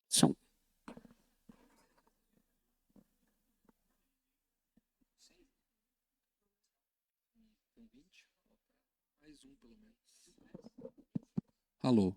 Som. Alô.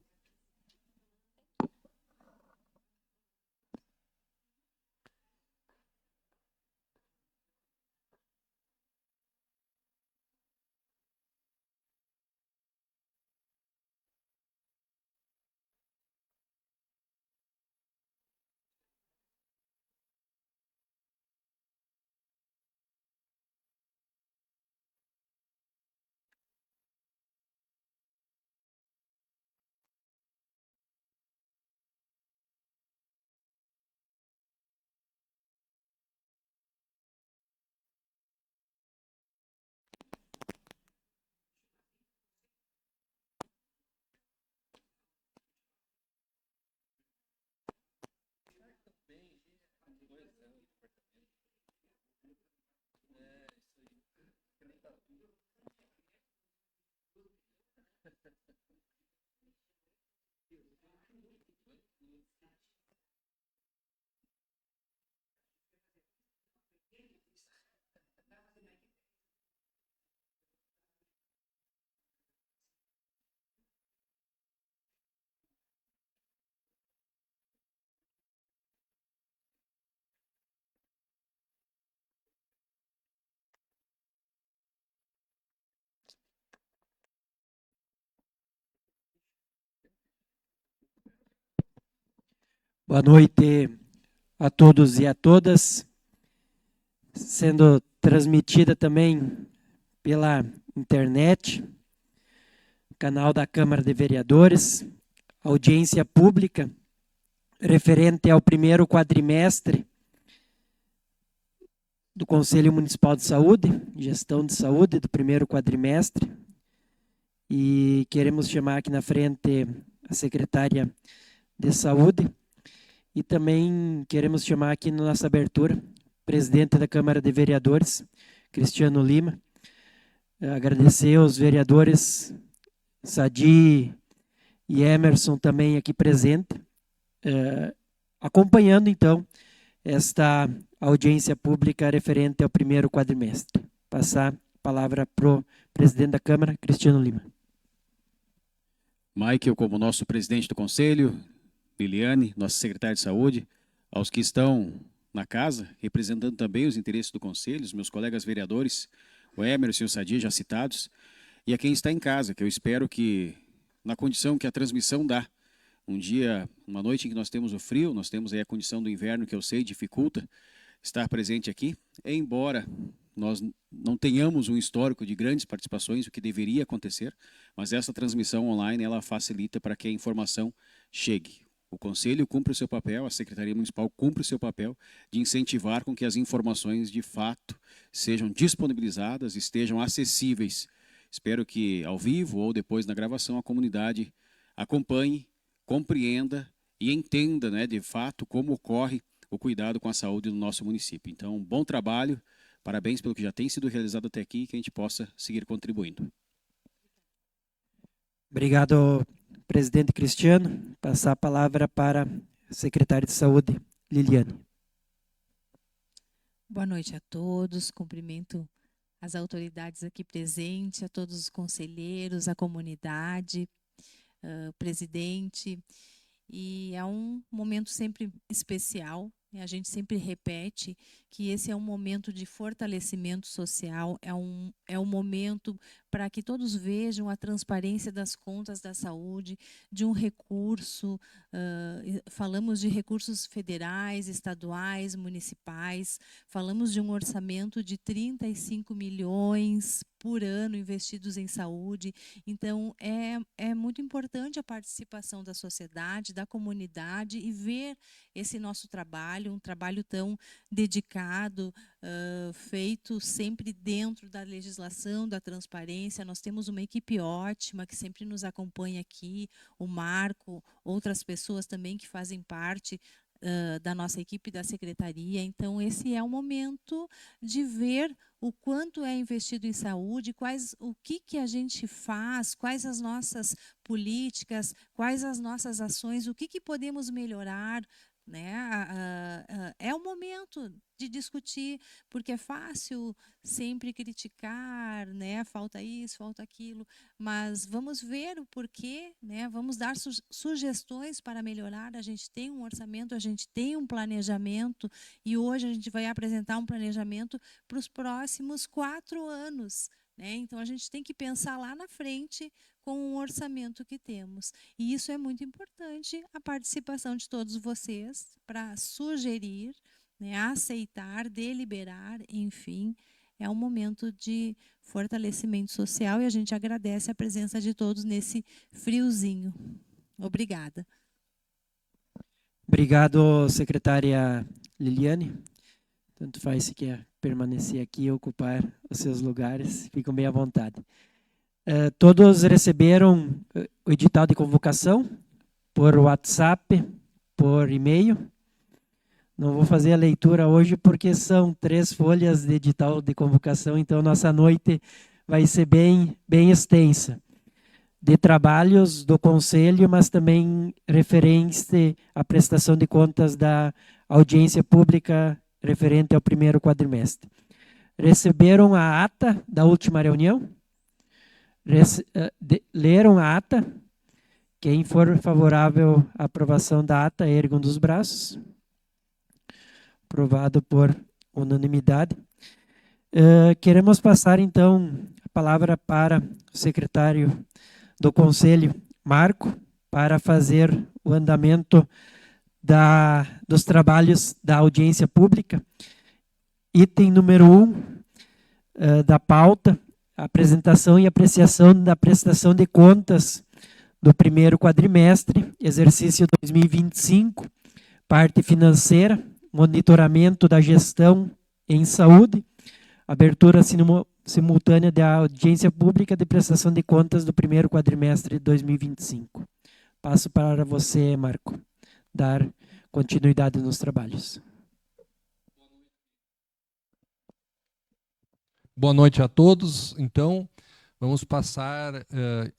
Boa noite a todos e a todas, sendo transmitida também pela internet, canal da Câmara de Vereadores, audiência pública referente ao primeiro quadrimestre do Conselho Municipal de Saúde, gestão de saúde do primeiro quadrimestre, e queremos chamar aqui na frente a secretária de Saúde, e também queremos chamar aqui na nossa abertura presidente da Câmara de Vereadores, Cristiano Lima. Agradecer aos vereadores Sadi e Emerson também aqui presente, acompanhando então esta audiência pública referente ao primeiro quadrimestre. Passar a palavra para o presidente da Câmara, Cristiano Lima. Michael, como nosso presidente do Conselho, Liliane, nossa secretária de Saúde, aos que estão na casa, representando também os interesses do Conselho, os meus colegas vereadores, o Emerson e o Sadi, já citados, e a quem está em casa, que eu espero que, na condição que a transmissão dá, um dia, uma noite em que nós temos o frio, nós temos aí a condição do inverno, que eu sei dificulta estar presente aqui, embora nós não tenhamos um histórico de grandes participações, o que deveria acontecer, mas essa transmissão online, ela facilita para que a informação chegue. O Conselho cumpre o seu papel, a Secretaria Municipal cumpre o seu papel de incentivar com que as informações, de fato, sejam disponibilizadas, estejam acessíveis. Espero que, ao vivo ou depois na gravação, a comunidade acompanhe, compreenda e entenda, né, de fato, como ocorre o cuidado com a saúde do nosso município. Então, bom trabalho, parabéns pelo que já tem sido realizado até aqui e que a gente possa seguir contribuindo. Obrigado, presidente Cristiano. Passar a palavra para a secretária de Saúde, Liliane. Boa noite a todos, cumprimento as autoridades aqui presentes, a todos os conselheiros, a comunidade, o presidente. E é um momento sempre especial, a gente sempre repete que esse é um momento de fortalecimento social, é um momento para que todos vejam a transparência das contas da saúde, de um recurso, falamos de recursos federais, estaduais, municipais, falamos de um orçamento de 35 milhões por ano investidos em saúde. Então, é muito importante a participação da sociedade, da comunidade e ver esse nosso trabalho, um trabalho tão dedicado, feito sempre dentro da legislação, da transparência. Nós temos uma equipe ótima que sempre nos acompanha aqui, o Marco, outras pessoas também que fazem parte da nossa equipe da secretaria. Então, esse é o momento de ver o quanto é investido em saúde, o que a gente faz, quais as nossas políticas, quais as nossas ações, o que podemos melhorar, né? É o momento de discutir, porque é fácil sempre criticar, né? Falta isso, falta aquilo, mas vamos ver o porquê, né? Vamos dar sugestões para melhorar. A gente tem um orçamento, a gente tem um planejamento, e hoje a gente vai apresentar um planejamento para os próximos 4 anos, né? Então a gente tem que pensar lá na frente com o orçamento que temos. E isso é muito importante, a participação de todos vocês para sugerir, né, aceitar, deliberar, enfim, é um momento de fortalecimento social, e a gente agradece a presença de todos nesse friozinho. Obrigada. Obrigado, secretária Liliane. Tanto faz se quer permanecer aqui e ocupar os seus lugares, fiquem bem à vontade. Todos receberam o edital de convocação por WhatsApp, por e-mail. Não vou fazer a leitura hoje porque são 3 folhas de edital de convocação, então nossa noite vai ser bem extensa. De trabalhos do Conselho, mas também referente à prestação de contas da audiência pública referente ao primeiro quadrimestre. Receberam a ata da última reunião? Leram a ata? Quem for favorável à aprovação da ata, erga um dos braços. Aprovado por unanimidade. Queremos passar, então, a palavra para o secretário do Conselho, Marco, para fazer o andamento dos trabalhos da audiência pública. Item número 1 da pauta, apresentação e apreciação da prestação de contas do primeiro quadrimestre, exercício 2025, parte financeira, monitoramento da gestão em saúde, abertura simultânea da audiência pública de prestação de contas do primeiro quadrimestre de 2025. Passo para você, Marco, dar continuidade nos trabalhos. Boa noite a todos. Então, vamos passar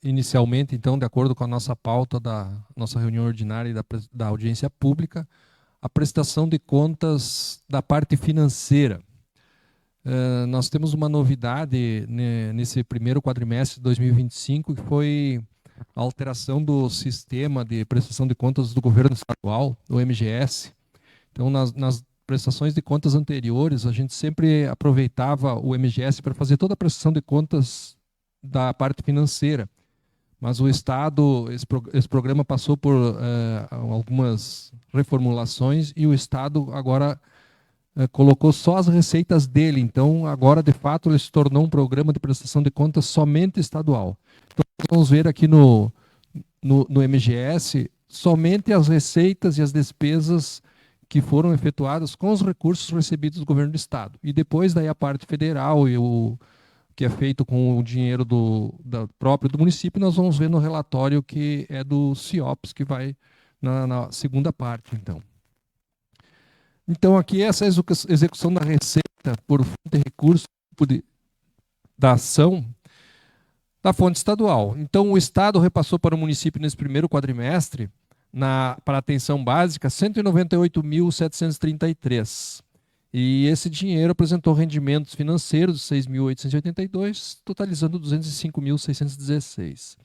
inicialmente, então, de acordo com a nossa pauta da nossa reunião ordinária da audiência pública, a prestação de contas da parte financeira. Nós temos uma novidade nesse primeiro quadrimestre de 2025, que foi a alteração do sistema de prestação de contas do governo estadual, do MGS. Então, nas prestações de contas anteriores, a gente sempre aproveitava o MGS para fazer toda a prestação de contas da parte financeira. Mas o Estado, esse programa passou por algumas reformulações, e o Estado agora colocou só as receitas dele. Então, agora, de fato, ele se tornou um programa de prestação de contas somente estadual. Então, vamos ver aqui no MGS somente as receitas e as despesas que foram efetuadas com os recursos recebidos do governo do Estado. E depois, daí, a parte federal e o que é feito com o dinheiro próprio do município, nós vamos ver no relatório que é do CIOPS, que vai na segunda parte, então. Então, aqui essa execução da receita por fonte de recurso da ação da fonte estadual. Então, o Estado repassou para o município nesse primeiro quadrimestre, para a atenção básica, 198.733. E esse dinheiro apresentou rendimentos financeiros de 6.882, totalizando 205.616.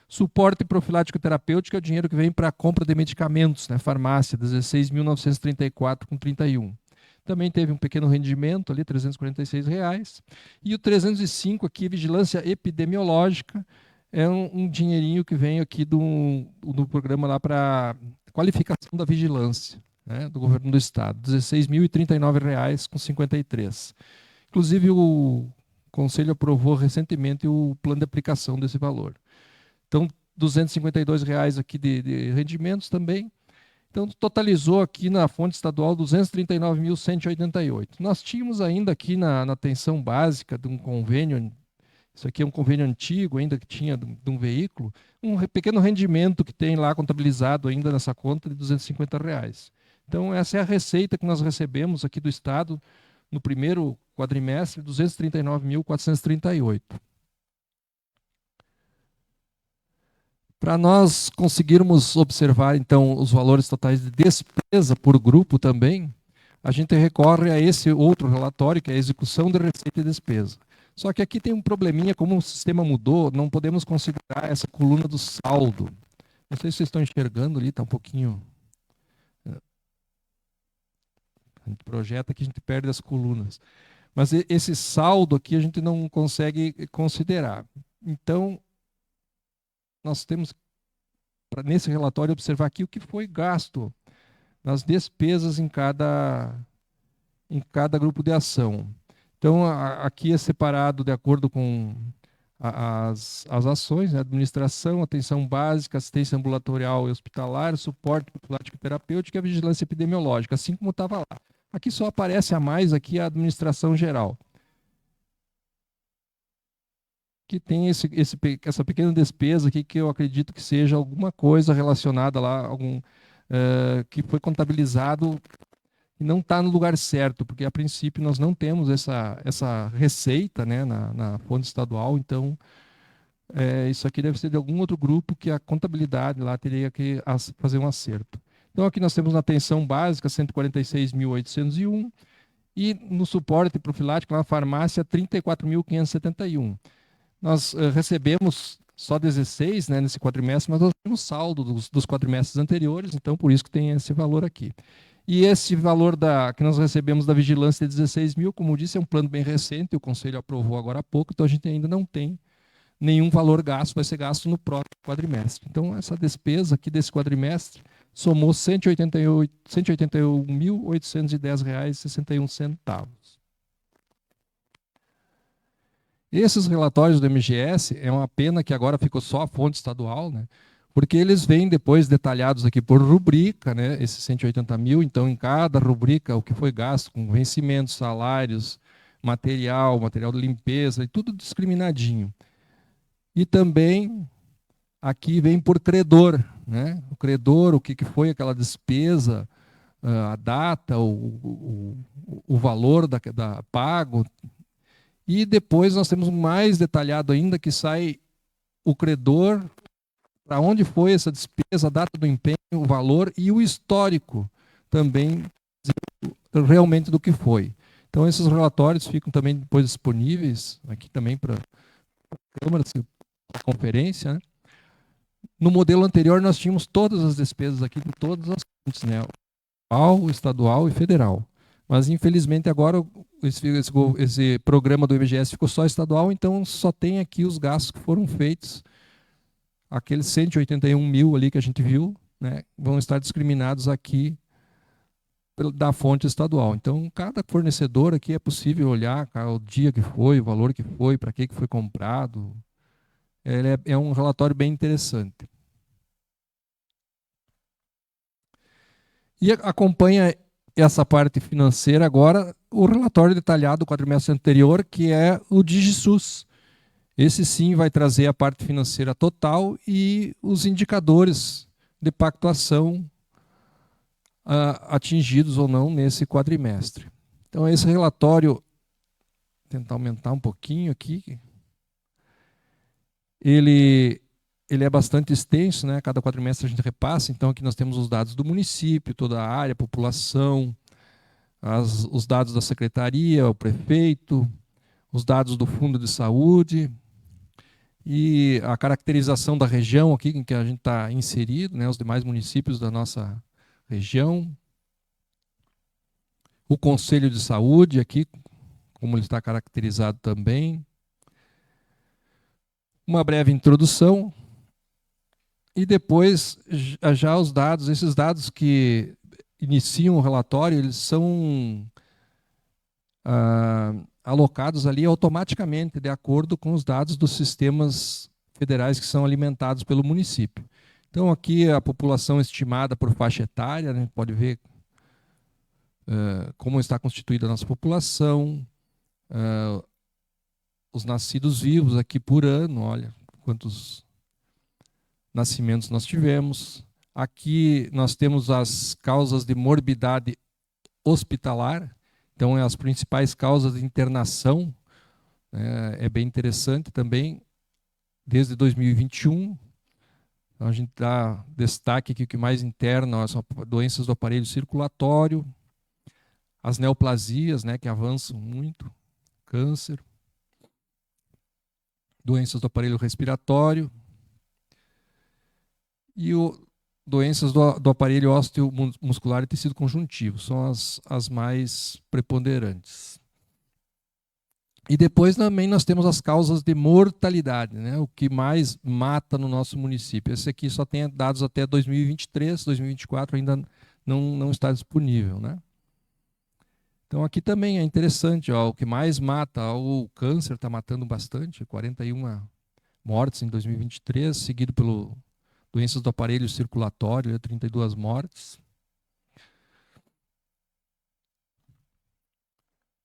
Suporte profilático terapêutico é o dinheiro que vem para a compra de medicamentos, né, farmácia, 16.934,31. Também teve um pequeno rendimento ali, R$ 346. E o 305 aqui, vigilância epidemiológica, é um dinheirinho que vem aqui do programa lá para qualificação da vigilância, né, do governo do Estado, R$ 16.039,53. Inclusive, o Conselho aprovou recentemente o plano de aplicação desse valor. Então, R$ 252 aqui de rendimentos também. Então, totalizou aqui na fonte estadual 239.188. Nós tínhamos ainda aqui na atenção básica de um convênio, isso aqui é um convênio antigo ainda que tinha de um veículo, um pequeno rendimento que tem lá contabilizado ainda nessa conta de R$ 250. Então, essa é a receita que nós recebemos aqui do Estado no primeiro quadrimestre, 239.438. Para nós conseguirmos observar, então, os valores totais de despesa por grupo também, a gente recorre a esse outro relatório, que é a execução de receita e despesa. Só que aqui tem um probleminha, como o sistema mudou, não podemos considerar essa coluna do saldo. Não sei se vocês estão enxergando ali, está um pouquinho... A gente projeta aqui, a gente perde as colunas. Mas esse saldo aqui a gente não consegue considerar. Então, nós temos, nesse relatório, observar aqui o que foi gasto nas despesas em cada grupo de ação. Então, aqui é separado de acordo com as ações, né? Administração, atenção básica, assistência ambulatorial e hospitalar, suporte profilático e terapêutico e a vigilância epidemiológica, assim como estava lá. Aqui só aparece a mais aqui a administração geral, que tem essa pequena despesa aqui que eu acredito que seja alguma coisa relacionada lá, que foi contabilizado e não está no lugar certo, porque a princípio nós não temos essa receita, né, na fonte estadual, então isso aqui deve ser de algum outro grupo que a contabilidade lá teria que fazer um acerto. Então aqui nós temos na atenção básica 146.801 e no suporte profilático na farmácia 34.571. Nós recebemos só 16, né, nesse quadrimestre, mas nós temos saldo dos quadrimestres anteriores, então por isso que tem esse valor aqui. E esse valor que nós recebemos da vigilância de 16 mil, como eu disse, é um plano bem recente, o Conselho aprovou agora há pouco, então a gente ainda não tem nenhum valor gasto, vai ser gasto no próximo quadrimestre. Então essa despesa aqui desse quadrimestre somou R$ 181.810,61. Esses relatórios do MGS, é uma pena que agora ficou só a fonte estadual, né? Porque eles vêm depois detalhados aqui por rubrica, né? Esses 180 mil, então em cada rubrica o que foi gasto com vencimentos, salários, material de limpeza, e tudo discriminadinho. E também aqui vem por credor, né? O credor, o que foi aquela despesa, a data, o valor da pago. E depois nós temos mais detalhado ainda, que sai o credor, para onde foi essa despesa, a data do empenho, o valor e o histórico também realmente do que foi. Então esses relatórios ficam também depois disponíveis aqui também para a Câmara, para a conferência, né? No modelo anterior nós tínhamos todas as despesas aqui de todas as fontes, né? Estadual e federal. Mas infelizmente agora esse programa do IBGS ficou só estadual, então só tem aqui os gastos que foram feitos. Aqueles 181 mil ali que a gente viu, né, vão estar discriminados aqui da fonte estadual. Então, cada fornecedor aqui é possível olhar o dia que foi, o valor que foi, para que foi comprado. É um relatório bem interessante. E acompanha essa parte financeira agora o relatório detalhado do quadrimestre anterior, que é o DigiSUS. Esse sim vai trazer a parte financeira total e os indicadores de pactuação atingidos ou não nesse quadrimestre. Então esse relatório, vou tentar aumentar um pouquinho aqui, ele é bastante extenso, né? Cada quadrimestre a gente repassa, então aqui nós temos os dados do município, toda a área, a população, os dados da secretaria, o prefeito, os dados do Fundo de Saúde e a caracterização da região aqui em que a gente está inserido, né, os demais municípios da nossa região. O Conselho de Saúde aqui, como ele está caracterizado também. Uma breve introdução. E depois já os dados, esses dados que iniciam o relatório, eles são alocados ali automaticamente, de acordo com os dados dos sistemas federais que são alimentados pelo município. Então aqui a população estimada por faixa etária, né, pode ver como está constituída a nossa população, os nascidos vivos aqui por ano, olha quantos nascimentos nós tivemos, Aqui nós temos as causas de morbidade hospitalar, então as principais causas de internação, é bem interessante também, desde 2021. Então, a gente dá destaque aqui, o que mais interna são doenças do aparelho circulatório, as neoplasias, né, que avançam muito, câncer, doenças do aparelho respiratório e doenças do aparelho osteomuscular e tecido conjuntivo, são as mais preponderantes. E depois também nós temos as causas de mortalidade, né? O que mais mata no nosso município. Esse aqui só tem dados até 2023, 2024 ainda não está disponível, né? Então aqui também é interessante, ó, o que mais mata, o câncer está matando bastante, 41 mortes em 2023, seguido pelo doenças do aparelho circulatório, 32 mortes.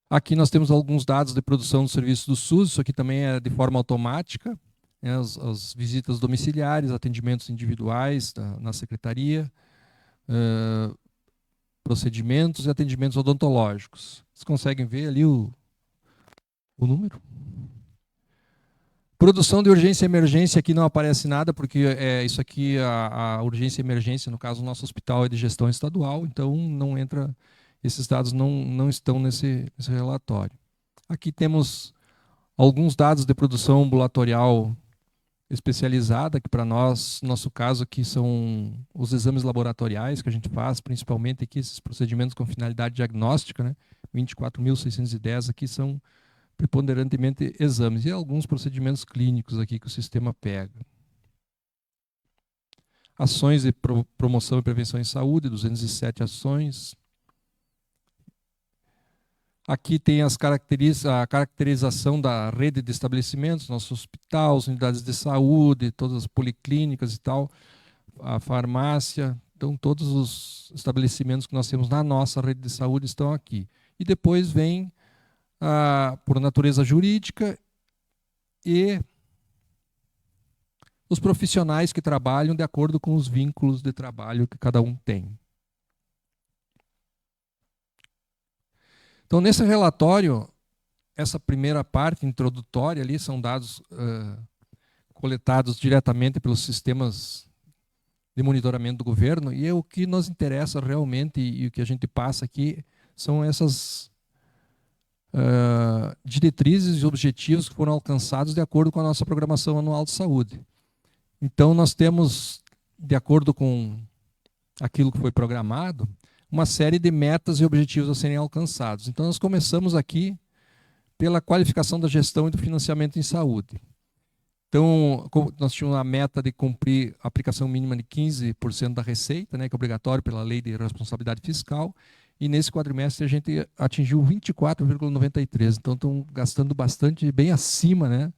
Aqui nós temos alguns dados de produção do serviço do SUS, isso aqui também é de forma automática, né, as visitas domiciliares, atendimentos individuais na secretaria, procedimentos e atendimentos odontológicos. Vocês conseguem ver ali o número? Produção de urgência e emergência, aqui não aparece nada, porque isso aqui, a urgência e emergência, no caso, o nosso hospital é de gestão estadual, então não entra, esses dados não estão nesse relatório. Aqui temos alguns dados de produção ambulatorial especializada, que para nós, nosso caso aqui são os exames laboratoriais que a gente faz, principalmente aqui esses procedimentos com finalidade diagnóstica, né? 24.610 aqui são preponderantemente exames e alguns procedimentos clínicos aqui que o sistema pega. Ações de promoção e prevenção em saúde, 207 ações. Aqui tem a caracterização da rede de estabelecimentos, nosso hospital, as unidades de saúde, todas as policlínicas e tal, a farmácia. Então, todos os estabelecimentos que nós temos na nossa rede de saúde estão aqui. E depois vem, por natureza jurídica, e os profissionais que trabalham de acordo com os vínculos de trabalho que cada um tem. Então, nesse relatório, essa primeira parte introdutória ali são dados coletados diretamente pelos sistemas de monitoramento do governo, e o que nos interessa realmente e o que a gente passa aqui são essas diretrizes e objetivos que foram alcançados de acordo com a nossa programação anual de saúde. Então, nós temos, de acordo com aquilo que foi programado, uma série de metas e objetivos a serem alcançados. Então, nós começamos aqui pela qualificação da gestão e do financiamento em saúde. Então, nós tínhamos a meta de cumprir a aplicação mínima de 15% da receita, né, que é obrigatório pela Lei de Responsabilidade Fiscal, e nesse quadrimestre a gente atingiu 24,93%. Então, estão gastando bastante, bem acima, né,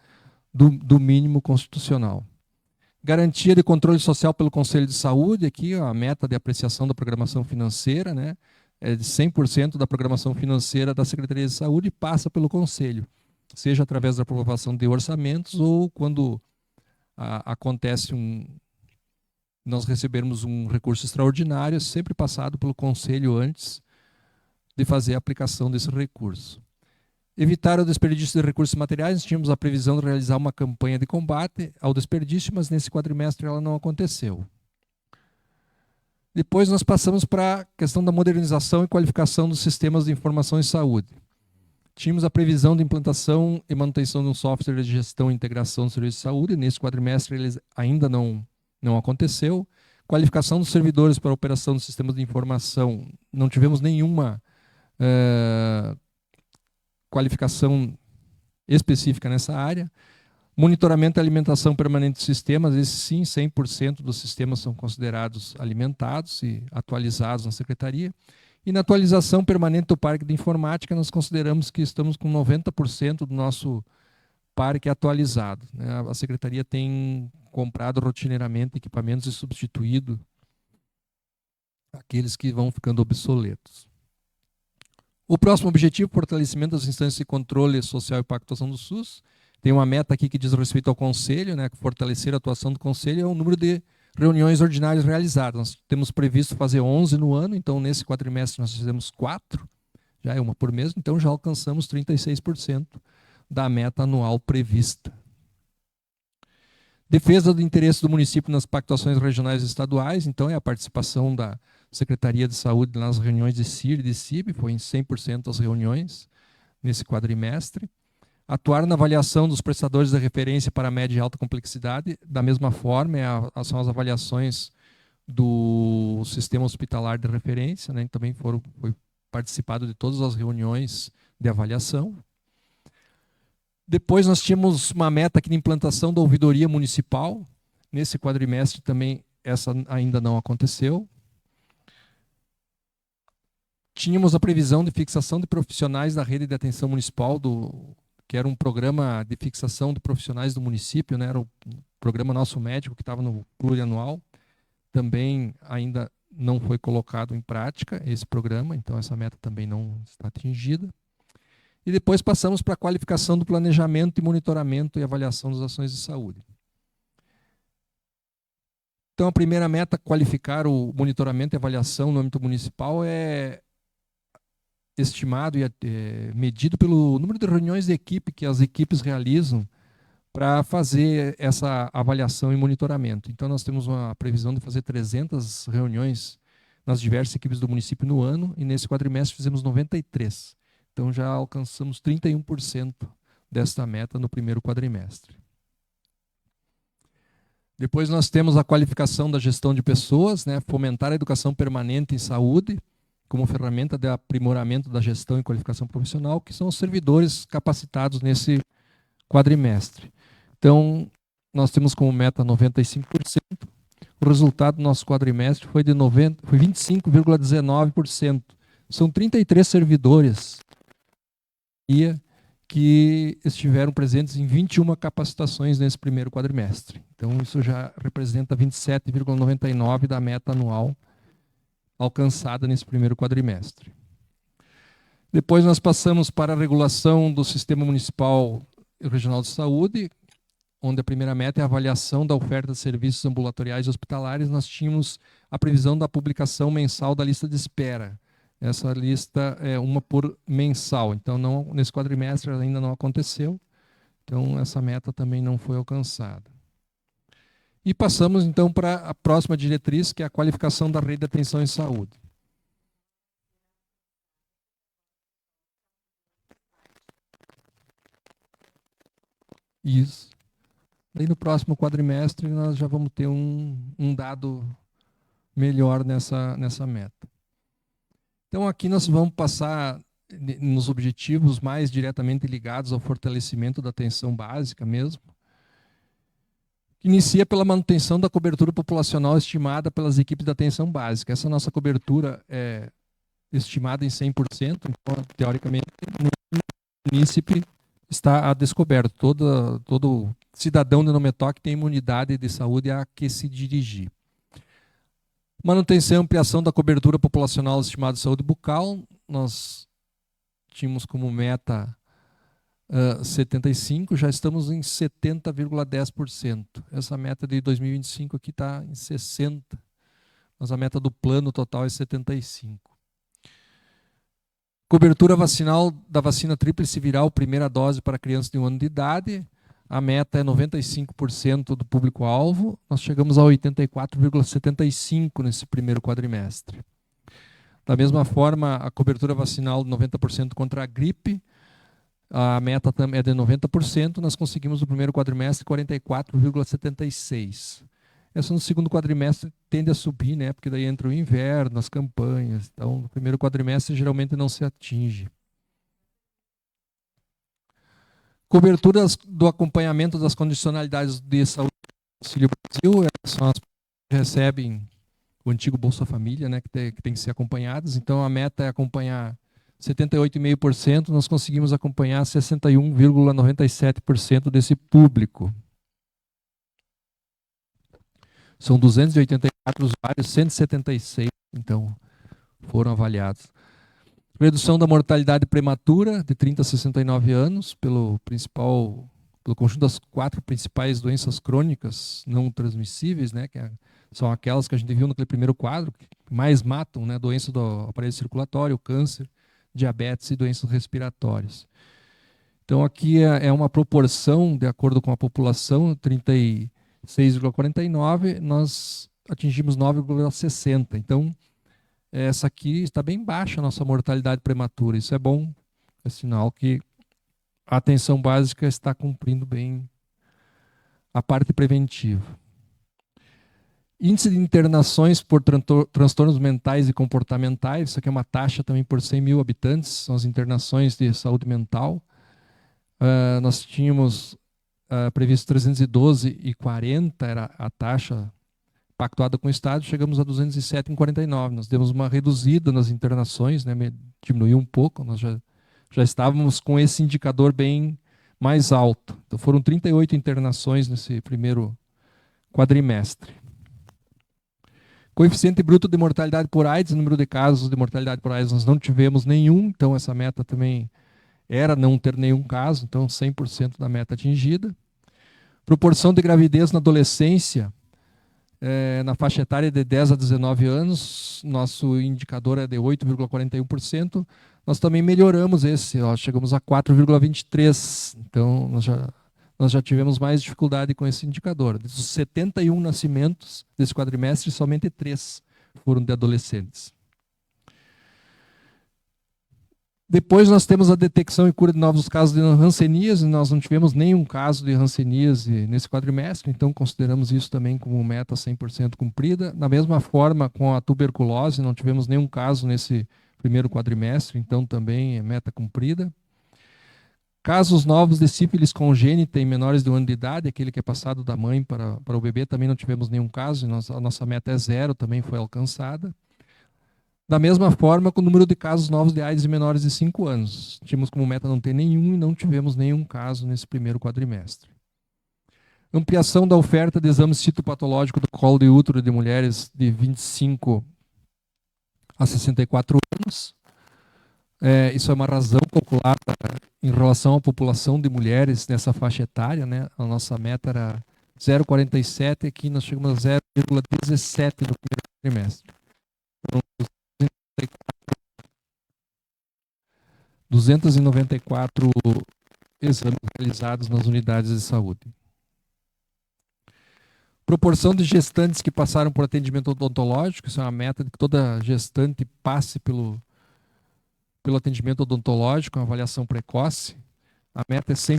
do mínimo constitucional. Garantia de controle social pelo Conselho de Saúde, aqui ó, a meta de apreciação da programação financeira, né, é de 100% da programação financeira da Secretaria de Saúde passa pelo Conselho, seja através da aprovação de orçamentos ou quando acontece nós recebermos um recurso extraordinário, é sempre passado pelo Conselho antes de fazer a aplicação desse recurso. Evitar o desperdício de recursos materiais, nós tínhamos a previsão de realizar uma campanha de combate ao desperdício, mas nesse quadrimestre ela não aconteceu. Depois nós passamos para a questão da modernização e qualificação dos sistemas de informação em saúde. Tínhamos a previsão de implantação e manutenção de um software de gestão e integração do serviço de saúde, nesse quadrimestre ele ainda não aconteceu. Qualificação dos servidores para a operação dos sistemas de informação, não tivemos nenhuma qualificação específica nessa área. Monitoramento e alimentação permanente dos sistemas, esses sim, 100% dos sistemas são considerados alimentados e atualizados na Secretaria. E na atualização permanente do parque de informática, nós consideramos que estamos com 90% do nosso parque atualizado, né? A Secretaria tem comprado rotineiramente equipamentos e substituído aqueles que vão ficando obsoletos. O próximo objetivo, fortalecimento das instâncias de controle social e pactuação do SUS. Tem uma meta aqui que diz respeito ao Conselho, né, fortalecer a atuação do Conselho, é o número de reuniões ordinárias realizadas. Nós temos previsto fazer 11 no ano, então nesse quadrimestre nós fizemos 4, já é uma por mês, então já alcançamos 36% da meta anual prevista. Defesa do interesse do município nas pactuações regionais e estaduais, então é a participação da Secretaria de Saúde nas reuniões de CIR e de CIB, foi em 100% as reuniões nesse quadrimestre. Atuar na avaliação dos prestadores de referência para média e alta complexidade, da mesma forma, são as avaliações do sistema hospitalar de referência, né, também foi participado de todas as reuniões de avaliação. Depois nós tínhamos uma meta aqui de implantação da ouvidoria municipal. Nesse quadrimestre também essa ainda não aconteceu. Tínhamos a previsão de fixação de profissionais da rede de atenção municipal, que era um programa de fixação de profissionais do município, né? Era o programa Nosso Médico, que estava no plurianual. Também ainda não foi colocado em prática esse programa, então essa meta também não está atingida. E depois passamos para a qualificação do planejamento e monitoramento e avaliação das ações de saúde. Então, a primeira meta, qualificar o monitoramento e avaliação no âmbito municipal, é estimado e medido pelo número de reuniões de equipe que as equipes realizam para fazer essa avaliação e monitoramento. Então, nós temos uma previsão de fazer 300 reuniões nas diversas equipes do município no ano, e nesse quadrimestre fizemos 93. Então, já alcançamos 31% desta meta no primeiro quadrimestre. Depois nós temos a qualificação da gestão de pessoas, né? Fomentar a educação permanente em saúde, como ferramenta de aprimoramento da gestão e qualificação profissional, que são os servidores capacitados nesse quadrimestre. Então, nós temos como meta 95%. O resultado do nosso quadrimestre foi de 25,19%. São 33 servidores que estiveram presentes em 21 capacitações nesse primeiro quadrimestre. Então, isso já representa 27,99% da meta anual alcançada nesse primeiro quadrimestre. Depois nós passamos para a regulação do Sistema Municipal e Regional de Saúde, onde a primeira meta é a avaliação da oferta de serviços ambulatoriais e hospitalares. Nós tínhamos a previsão da publicação mensal da lista de espera. Essa lista é uma por mensal, então nesse quadrimestre ainda não aconteceu, então essa meta também não foi alcançada. E passamos então para a próxima diretriz, que é a qualificação da rede de atenção em saúde. Isso. Daí no próximo quadrimestre nós já vamos ter um dado melhor nessa meta. Então aqui nós vamos passar nos objetivos mais diretamente ligados ao fortalecimento da atenção básica mesmo. Inicia pela manutenção da cobertura populacional estimada pelas equipes de atenção básica. Essa nossa cobertura é estimada em 100%, então teoricamente o município está a descoberto. Todo cidadão de Nometoc tem imunidade de saúde a que se dirigir. Manutenção e ampliação da cobertura populacional estimada de saúde bucal. Nós tínhamos como meta 75, já estamos em 70,10%. Essa meta de 2025 aqui está em 60%, mas a meta do plano total é 75%. Cobertura vacinal da vacina tríplice viral, primeira dose para crianças de 1 ano de idade. A meta é 95% do público-alvo. Nós chegamos a 84,75% nesse primeiro quadrimestre. Da mesma forma, a cobertura vacinal de 90% contra a gripe. A meta é de 90%. Nós conseguimos no primeiro quadrimestre 44,76%. Essa no segundo quadrimestre tende a subir, né? Porque daí entra o inverno, as campanhas. Então, no primeiro quadrimestre geralmente não se atinge. Cobertura do acompanhamento das condicionalidades de saúde do Auxílio Brasil, são as que recebem o antigo Bolsa Família, né, que tem que ser acompanhadas. Então, a meta é acompanhar 78,5%, nós conseguimos acompanhar 61,97% desse público. São 284 usuários, 176, então, foram avaliados. Redução da mortalidade prematura de 30 a 69 anos, pelo principal pelo conjunto das 4 principais doenças crônicas não transmissíveis, né, que são aquelas que a gente viu naquele primeiro quadro, que mais matam, né, doença do aparelho circulatório, câncer, diabetes e doenças respiratórias. Então aqui é uma proporção, de acordo com a população, 36,49, nós atingimos 9,60. Então, essa aqui está bem baixa a nossa mortalidade prematura. Isso é bom, é sinal que a atenção básica está cumprindo bem a parte preventiva. Índice de internações por transtornos mentais e comportamentais, isso aqui é uma taxa também por 100 mil habitantes, são as internações de saúde mental. Nós tínhamos previsto 312,40, era a taxa pactuada com o Estado, chegamos a 207,49. Nós demos uma reduzida nas internações, né, diminuiu um pouco, nós já estávamos com esse indicador bem mais alto. Então foram 38 internações nesse primeiro quadrimestre. Coeficiente bruto de mortalidade por AIDS, número de casos de mortalidade por AIDS nós não tivemos nenhum, então essa meta também era não ter nenhum caso, então 100% da meta atingida. Proporção de gravidez na adolescência, na faixa etária de 10 a 19 anos, nosso indicador é de 8,41%. Nós também melhoramos esse, chegamos a 4,23%. Então, nós já tivemos mais dificuldade com esse indicador. Dos 71 nascimentos desse quadrimestre, somente 3 foram de adolescentes. Depois nós temos a detecção e cura de novos casos de hanseníase. Nós não tivemos nenhum caso de hanseníase nesse quadrimestre, então consideramos isso também como meta 100% cumprida. Da mesma forma, com a tuberculose, não tivemos nenhum caso nesse primeiro quadrimestre, então também é meta cumprida. Casos novos de sífilis congênita em menores de 1 ano de idade, aquele que é passado da mãe para o bebê, também não tivemos nenhum caso, a nossa meta é 0, também foi alcançada. Da mesma forma, com o número de casos novos de AIDS em menores de 5 anos. Tínhamos como meta não ter nenhum e não tivemos nenhum caso nesse primeiro quadrimestre. Ampliação da oferta de exame citopatológico do colo de útero de mulheres de 25 a 64 anos. Isso é uma razão calculada em relação à população de mulheres nessa faixa etária, né? A nossa meta era 0,47, aqui nós chegamos a 0,17 no primeiro trimestre. 294 exames realizados nas unidades de saúde. Proporção de gestantes que passaram por atendimento odontológico, isso é uma meta de que toda gestante passe pelo atendimento odontológico, uma avaliação precoce. A meta é 100%,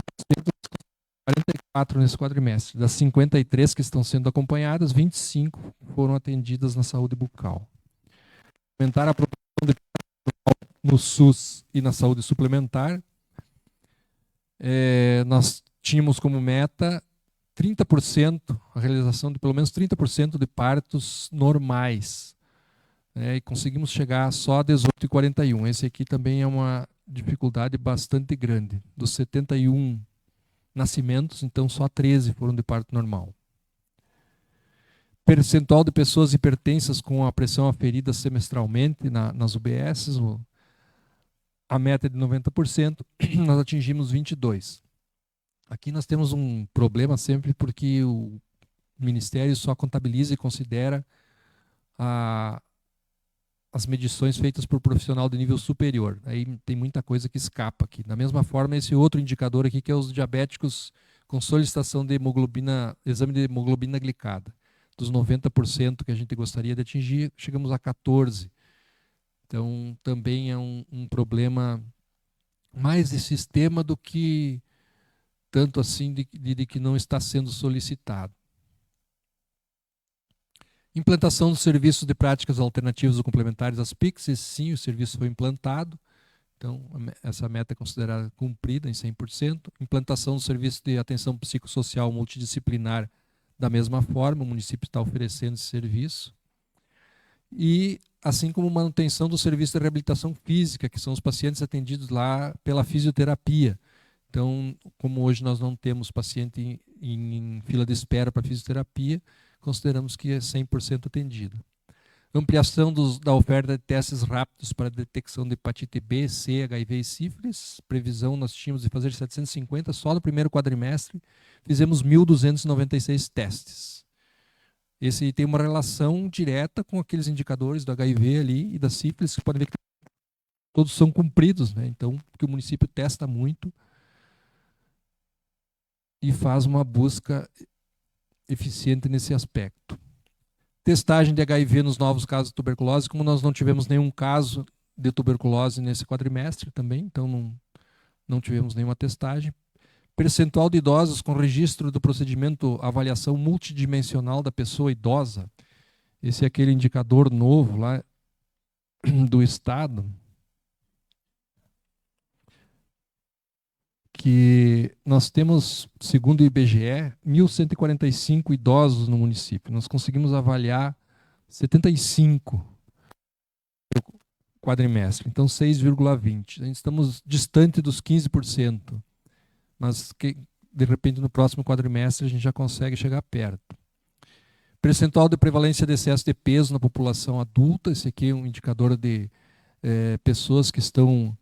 44 nesse quadrimestre. Das 53 que estão sendo acompanhadas, 25 foram atendidas na saúde bucal. Aumentar a proporção de no SUS e na saúde suplementar. Nós tínhamos como meta 30%, a realização de pelo menos 30% de partos normais. E conseguimos chegar só a 18,41. Esse aqui também é uma dificuldade bastante grande. Dos 71 nascimentos, então só 13 foram de parto normal. Percentual de pessoas hipertensas com a pressão aferida semestralmente nas UBSs, a meta é de 90%, nós atingimos 22%. Aqui nós temos um problema sempre porque o Ministério só contabiliza e considera as medições feitas por profissional de nível superior. Aí tem muita coisa que escapa aqui. Da mesma forma, esse outro indicador aqui, que é os diabéticos com solicitação de hemoglobina, exame de hemoglobina glicada. Dos 90% que a gente gostaria de atingir, chegamos a 14%. Então, também é um problema mais de sistema do que tanto assim de que não está sendo solicitado. Implantação dos serviços de práticas alternativas ou complementares às PICs. Esse sim, o serviço foi implantado. Então, essa meta é considerada cumprida em 100%. Implantação do serviço de atenção psicossocial multidisciplinar da mesma forma, o município está oferecendo esse serviço. E assim como manutenção do serviço de reabilitação física, que são os pacientes atendidos lá pela fisioterapia. Então, como hoje nós não temos paciente em fila de espera para fisioterapia, consideramos que é 100% atendido. Ampliação da oferta de testes rápidos para detecção de hepatite B, C, HIV e sífilis. Previsão nós tínhamos de fazer 750, só no primeiro quadrimestre fizemos 1.296 testes. Esse tem uma relação direta com aqueles indicadores do HIV ali e da sífilis, que podem ver que todos são cumpridos, né? Então, porque o município testa muito e faz uma busca eficiente nesse aspecto. Testagem de HIV nos novos casos de tuberculose, como nós não tivemos nenhum caso de tuberculose nesse quadrimestre também, então não tivemos nenhuma testagem. Percentual de idosos com registro do procedimento avaliação multidimensional da pessoa idosa. Esse é aquele indicador novo lá do Estado, que nós temos, segundo o IBGE, 1.145 idosos no município. Nós conseguimos avaliar 75 no quadrimestre, então 6,20. Estamos distante dos 15%, mas que, de repente no próximo quadrimestre a gente já consegue chegar perto. Percentual de prevalência de excesso de peso na população adulta, esse aqui é um indicador de pessoas que estão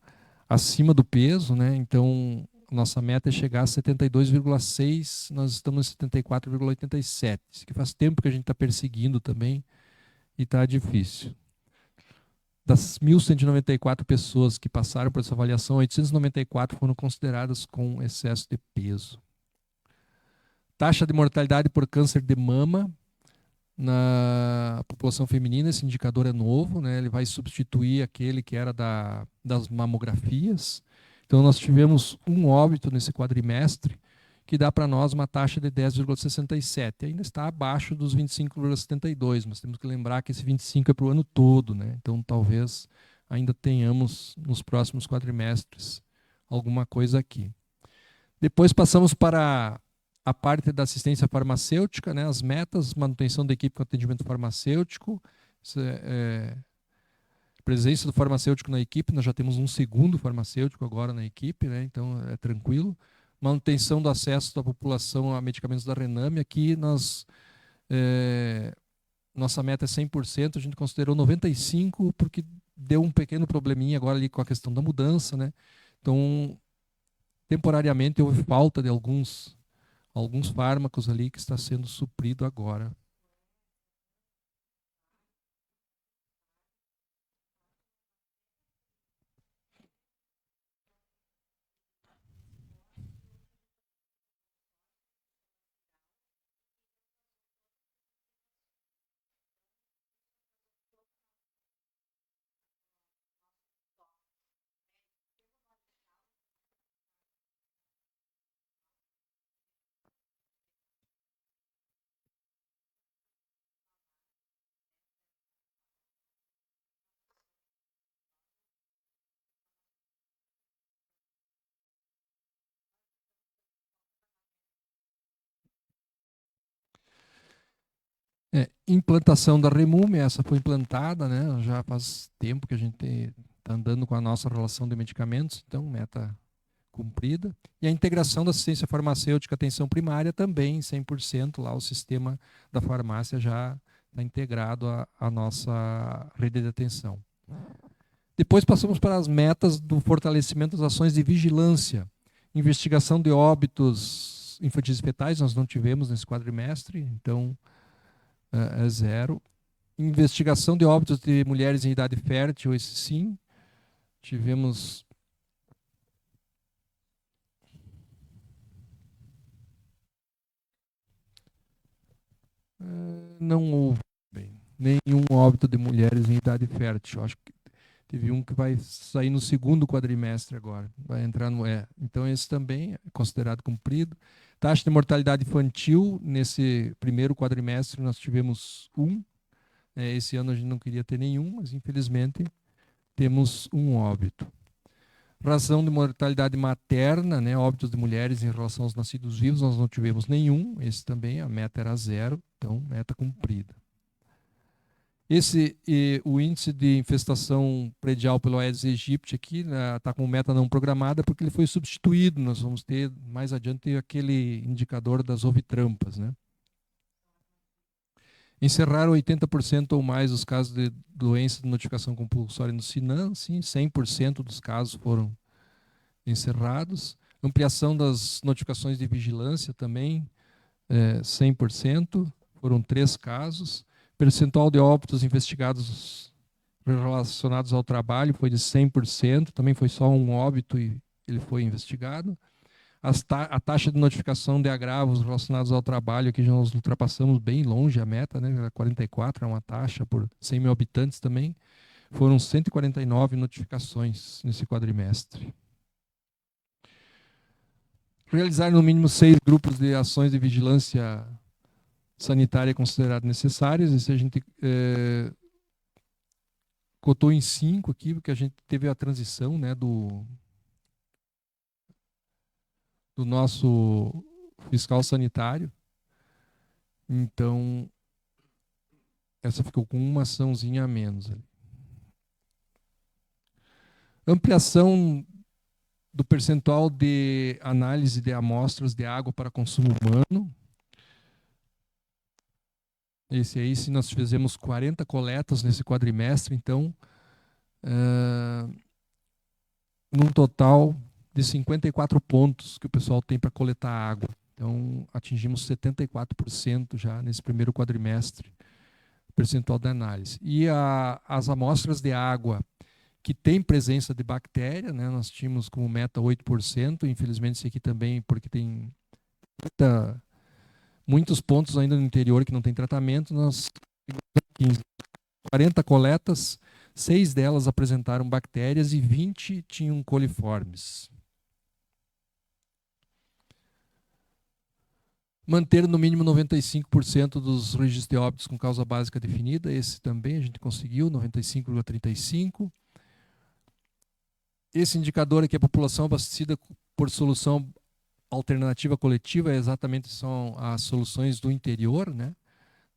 acima do peso, né? Então, nossa meta é chegar a 72,6, nós estamos em 74,87. Isso que faz tempo que a gente está perseguindo também e está difícil. Das 1.194 pessoas que passaram por essa avaliação, 894 foram consideradas com excesso de peso. Taxa de mortalidade por câncer de mama na população feminina, esse indicador é novo, né? Ele vai substituir aquele que era das mamografias. Então, nós tivemos um óbito nesse quadrimestre, que dá para nós uma taxa de 10,67. Ainda está abaixo dos 25,72, mas temos que lembrar que esse 25 é para o ano todo, né? Então, talvez ainda tenhamos, nos próximos quadrimestres, alguma coisa aqui. Depois passamos para a parte da assistência farmacêutica, né? As metas, manutenção da equipe com atendimento farmacêutico, presença do farmacêutico na equipe, nós já temos um segundo farmacêutico agora na equipe, né? Então é tranquilo. Manutenção do acesso da população a medicamentos da Rename, aqui nossa meta é 100%, a gente considerou 95% porque deu um pequeno probleminha agora ali com a questão da mudança, né? Então, temporariamente houve falta de alguns fármacos ali que está sendo suprido agora. Implantação da Remume, essa foi implantada, né? Já faz tempo que a gente está andando com a nossa relação de medicamentos, então meta cumprida. E a integração da assistência farmacêutica atenção primária também, 100%, lá o sistema da farmácia já está integrado à nossa rede de atenção. Depois passamos para as metas do fortalecimento das ações de vigilância. Investigação de óbitos infantis e fetais, nós não tivemos nesse quadrimestre, então é 0. Investigação de óbitos de mulheres em idade fértil, esse sim. Tivemos não houve nenhum óbito de mulheres em idade fértil. Acho que teve um que vai sair no segundo quadrimestre agora. Vai entrar no Então, esse também é considerado cumprido. Taxa de mortalidade infantil, nesse primeiro quadrimestre nós tivemos 1. Esse ano a gente não queria ter nenhum, mas infelizmente temos um óbito. Razão de mortalidade materna, né, óbitos de mulheres em relação aos nascidos vivos, nós não tivemos nenhum. Esse também, a meta era 0, então meta cumprida. O índice de infestação predial pelo Aedes aegypti aqui está com meta não programada porque ele foi substituído. Nós vamos ter mais adiante aquele indicador das ovitrampas, né? Encerraram 80% ou mais os casos de doença de notificação compulsória no SINAM, sim, 100% dos casos foram encerrados. Ampliação das notificações de vigilância também, 100%, foram 3 casos. Percentual de óbitos investigados relacionados ao trabalho foi de 100%, também foi só um óbito e ele foi investigado. A taxa de notificação de agravos relacionados ao trabalho, aqui já nós ultrapassamos bem longe a meta, né? Era 44, é uma taxa por 100 mil habitantes também. Foram 149 notificações nesse quadrimestre. Realizar no mínimo 6 grupos de ações de vigilância sanitária consideradas necessárias. Esse a gente cotou em 5 aqui, porque a gente teve a transição, né, do nosso fiscal sanitário. Então, essa ficou com uma açãozinha a menos. Ampliação do percentual de análise de amostras de água para consumo humano. Esse aí, se nós fizemos 40 coletas nesse quadrimestre, então, num total de 54 pontos que o pessoal tem para coletar água. Então, atingimos 74% já nesse primeiro quadrimestre, percentual da análise. E as amostras de água que tem presença de bactéria, né, nós tínhamos como meta 8%, infelizmente isso aqui também, porque tem muitos pontos ainda no interior que não tem tratamento, nós 40 coletas, 6 delas apresentaram bactérias e 20 tinham coliformes. Manter no mínimo 95% dos registros de óbitos com causa básica definida, esse também a gente conseguiu, 95,35%. Esse indicador aqui, a população abastecida por solução alternativa coletiva, são as soluções do interior, né?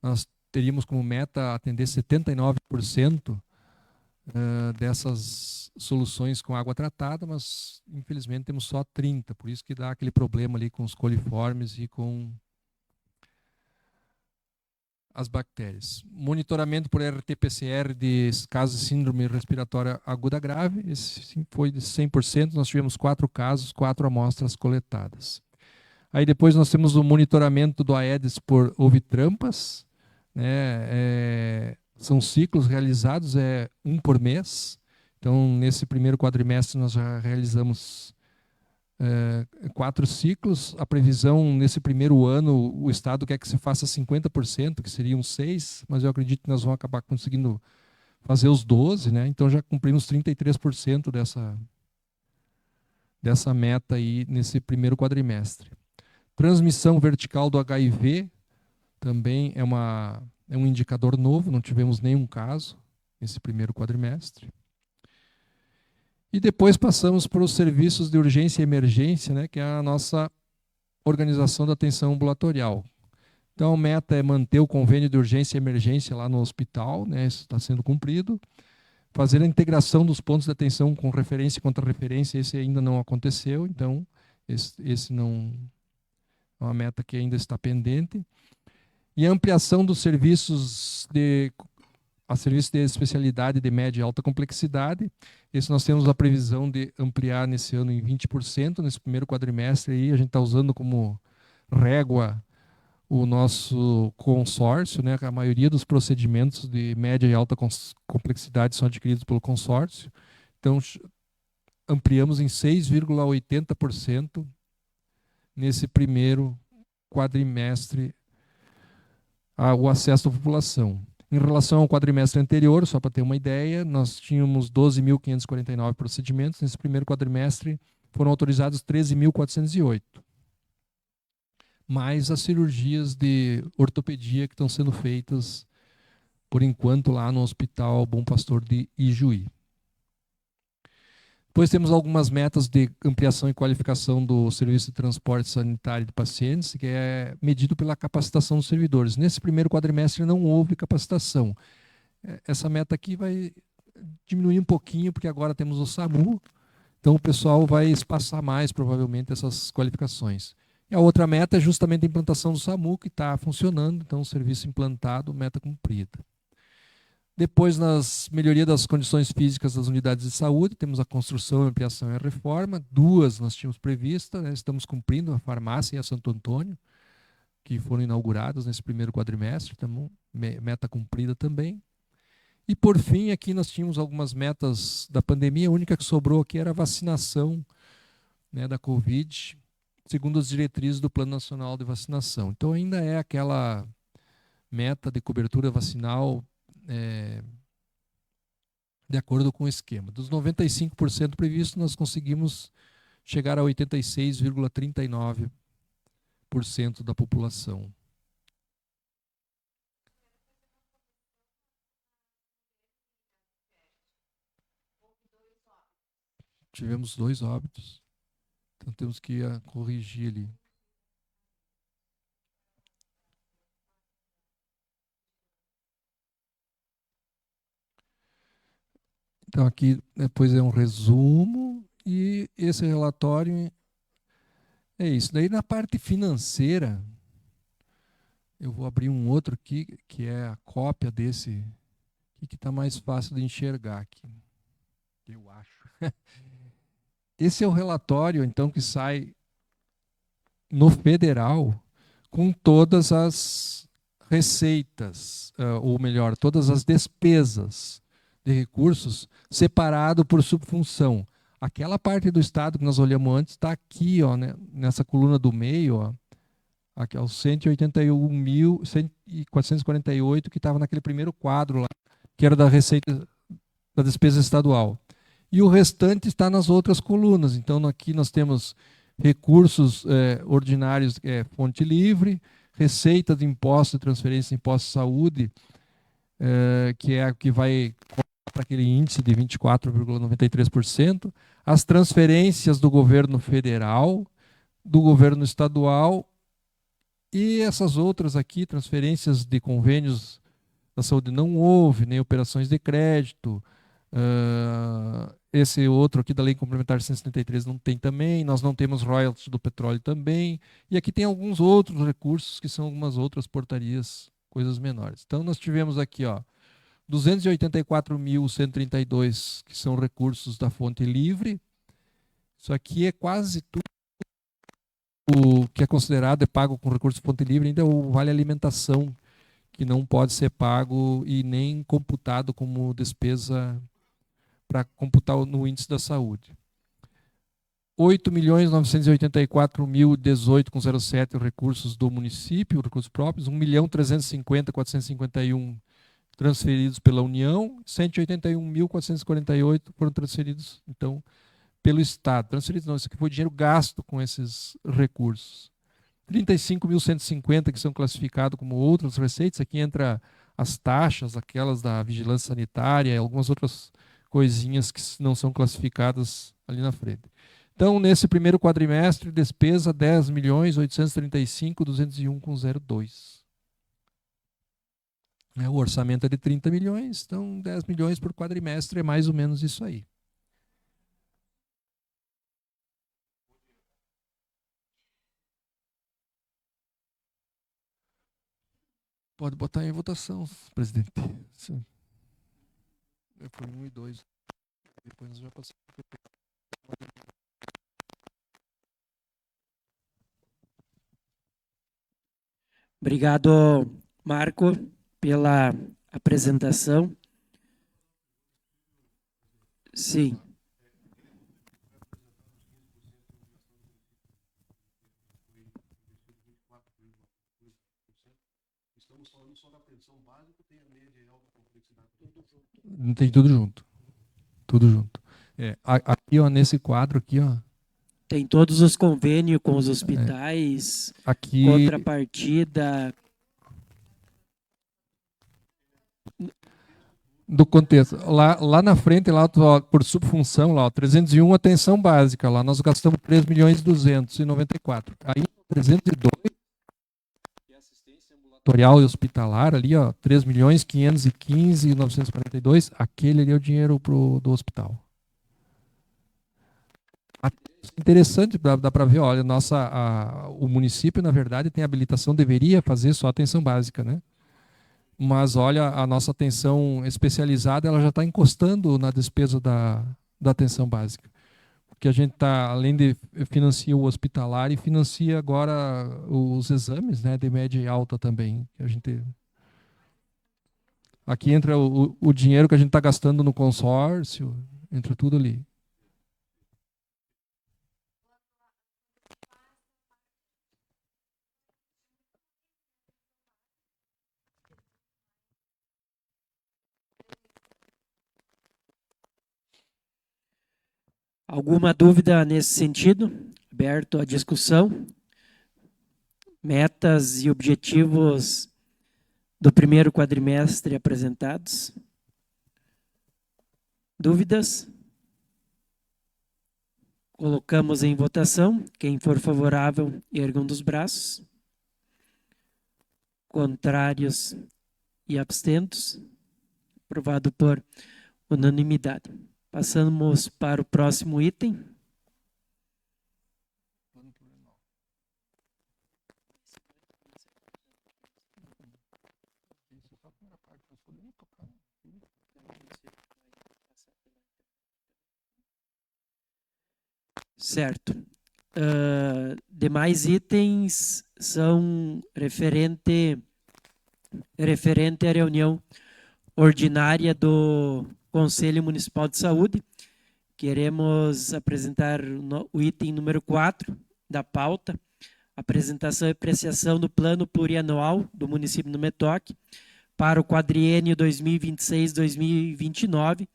Nós teríamos como meta atender 79% dessas soluções com água tratada, mas infelizmente temos só 30%, por isso que dá aquele problema ali com os coliformes e com as bactérias. Monitoramento por RT-PCR de casos de síndrome respiratória aguda grave, esse sim foi de 100%, nós tivemos 4 casos, 4 amostras coletadas. Aí depois nós temos o monitoramento do Aedes por ovitrampas, né? São ciclos realizados, 1 por mês. Então, nesse primeiro quadrimestre, nós já realizamos 4 ciclos. A previsão, nesse primeiro ano, o Estado quer que se faça 50%, que seriam 6, mas eu acredito que nós vamos acabar conseguindo fazer os 12, né? Então, já cumprimos 33% dessa meta aí nesse primeiro quadrimestre. Transmissão vertical do HIV também é um indicador novo, não tivemos nenhum caso nesse primeiro quadrimestre. E depois passamos para os serviços de urgência e emergência, né, que é a nossa organização da atenção ambulatorial. Então, a meta é manter o convênio de urgência e emergência lá no hospital, né, isso está sendo cumprido. Fazer a integração dos pontos de atenção com referência e contra-referência, esse ainda não aconteceu, então esse não é uma meta que ainda está pendente. E a ampliação dos serviços de especialidade de média e alta complexidade. Esse nós temos a previsão de ampliar nesse ano em 20%. Nesse primeiro quadrimestre aí, a gente está usando como régua o nosso consórcio, né? A maioria dos procedimentos de média e alta complexidade são adquiridos pelo consórcio. Então, ampliamos em 6,80% nesse primeiro quadrimestre o acesso da população. Em relação ao quadrimestre anterior, só para ter uma ideia, nós tínhamos 12.549 procedimentos. Nesse primeiro quadrimestre foram autorizados 13.408. Mais as cirurgias de ortopedia que estão sendo feitas, por enquanto, lá no Hospital Bom Pastor de Ijuí. Depois temos algumas metas de ampliação e qualificação do serviço de transporte sanitário de pacientes, que é medido pela capacitação dos servidores. Nesse primeiro quadrimestre não houve capacitação. Essa meta aqui vai diminuir um pouquinho, porque agora temos o SAMU, então o pessoal vai espaçar mais, provavelmente, essas qualificações. E a outra meta é justamente a implantação do SAMU, que está funcionando, então, serviço implantado, meta cumprida. Depois, nas melhoria das condições físicas das unidades de saúde, temos a construção, a ampliação e a reforma. 2 nós tínhamos previstas, né? Estamos cumprindo, a farmácia e a Santo Antônio, que foram inauguradas nesse primeiro quadrimestre, então, meta cumprida também. E, por fim, aqui nós tínhamos algumas metas da pandemia. A única que sobrou aqui era a vacinação, né, da Covid, segundo as diretrizes do Plano Nacional de Vacinação. Então, ainda é aquela meta de cobertura vacinal de acordo com o esquema. Dos 95% previstos, nós conseguimos chegar a 86,39% da população. Tivemos 2 óbitos. Então temos que corrigir ali. Então aqui depois é um resumo e esse relatório é isso. Daí na parte financeira, eu vou abrir um outro aqui, que é a cópia desse, que está mais fácil de enxergar aqui. Eu acho. Esse é o relatório, então, que sai no federal com todas as receitas, ou melhor, todas as despesas de recursos separado por subfunção. Aquela parte do estado que nós olhamos antes está aqui, ó, né, nessa coluna do meio, ó, aqui, os 181.448 que estava naquele primeiro quadro lá, que era da receita da despesa estadual. E o restante está nas outras colunas. Então, aqui nós temos recursos ordinários, fonte livre, receita de imposto, transferência de imposto de saúde, que é a que vai para aquele índice de 24,93%, as transferências do governo federal, do governo estadual e essas outras aqui, transferências de convênios da saúde não houve, nem operações de crédito. Esse outro aqui da Lei Complementar 173 não tem também, nós não temos royalties do petróleo também, e aqui tem alguns outros recursos que são algumas outras portarias, coisas menores. Então nós tivemos aqui, ó, 284.132 que são recursos da fonte livre. Isso aqui é quase tudo o que é considerado e pago com recurso de fonte livre, ainda é o vale alimentação, que não pode ser pago e nem computado como despesa para computar no índice da saúde. 8.984.018,07 recursos do município, recursos próprios, 1.350.451 transferidos pela União, 181.448 foram transferidos, então, pelo Estado. Transferidos não, isso aqui foi dinheiro gasto com esses recursos. 35.150 que são classificados como outras receitas, aqui entra as taxas, aquelas da vigilância sanitária e algumas outras coisinhas que não são classificadas ali na frente. Então, nesse primeiro quadrimestre, despesa 10.835.201,02. O orçamento é de 30 milhões, então 10 milhões por quadrimestre é mais ou menos isso aí. Pode botar em votação, presidente. Sim. Foi 1 e 2. Depois nós já passamos. Obrigado, Marco, pela apresentação. Sim. Estamos falando só da pensão básica, tem a média e alta complexidade. Tem tudo junto. Tudo junto. Aqui, ó, nesse quadro aqui, ó. Tem todos os convênios com os hospitais, aqui, contrapartida. Do contexto. Lá na frente, lá por subfunção, lá, 301, atenção básica. Lá nós gastamos 3.294.000. Aí, 302, que é assistência ambulatorial e hospitalar, ali, ó, 3.515.942. Aquele ali é o dinheiro do hospital. Interessante, dá para ver, olha, o município, na verdade, tem habilitação, deveria fazer só atenção básica, né? Mas, olha, a nossa atenção especializada, ela já está encostando na despesa da atenção básica. Porque a gente está, além de financiar o hospitalar, e financia agora os exames, né, de média e alta também. Que a gente... Aqui entra o dinheiro que a gente está gastando no consórcio, entra tudo ali. Alguma dúvida nesse sentido? Aberto à discussão. Metas e objetivos do primeiro quadrimestre apresentados. Dúvidas? Colocamos em votação. Quem for favorável, erga um dos braços. Contrários e abstentos. Aprovado por unanimidade. Passamos para o próximo item. Certo. Demais itens são referente à reunião ordinária do Conselho Municipal de Saúde. Queremos apresentar o item número 4 da pauta, apresentação e apreciação do plano plurianual do município do Metoque para o quadriênio 2026-2029,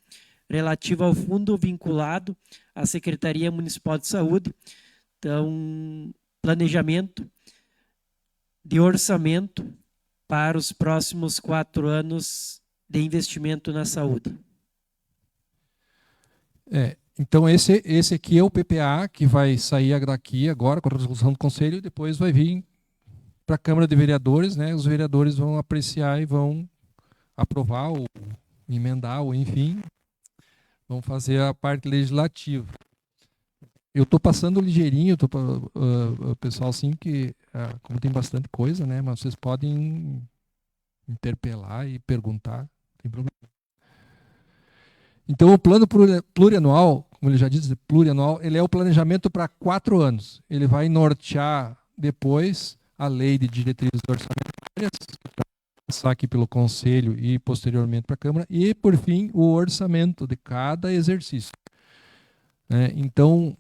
relativo ao fundo vinculado à Secretaria Municipal de Saúde. Então, planejamento de orçamento para os próximos 4 anos de investimento na saúde. Então, esse aqui é o PPA que vai sair daqui agora, com a resolução do Conselho, e depois vai vir para a Câmara de Vereadores, né? Os vereadores vão apreciar e vão aprovar ou emendar, ou enfim, vão fazer a parte legislativa. Eu estou passando ligeirinho, pessoal, assim, que como tem bastante coisa, né? Mas vocês podem interpelar e perguntar, não tem problema. Então, o plano plurianual, como ele já disse, plurianual, ele é o planejamento para 4 anos. Ele vai nortear depois a lei de diretrizes orçamentárias, que vai passar aqui pelo Conselho e posteriormente para a Câmara, e, por fim, o orçamento de cada exercício. Então,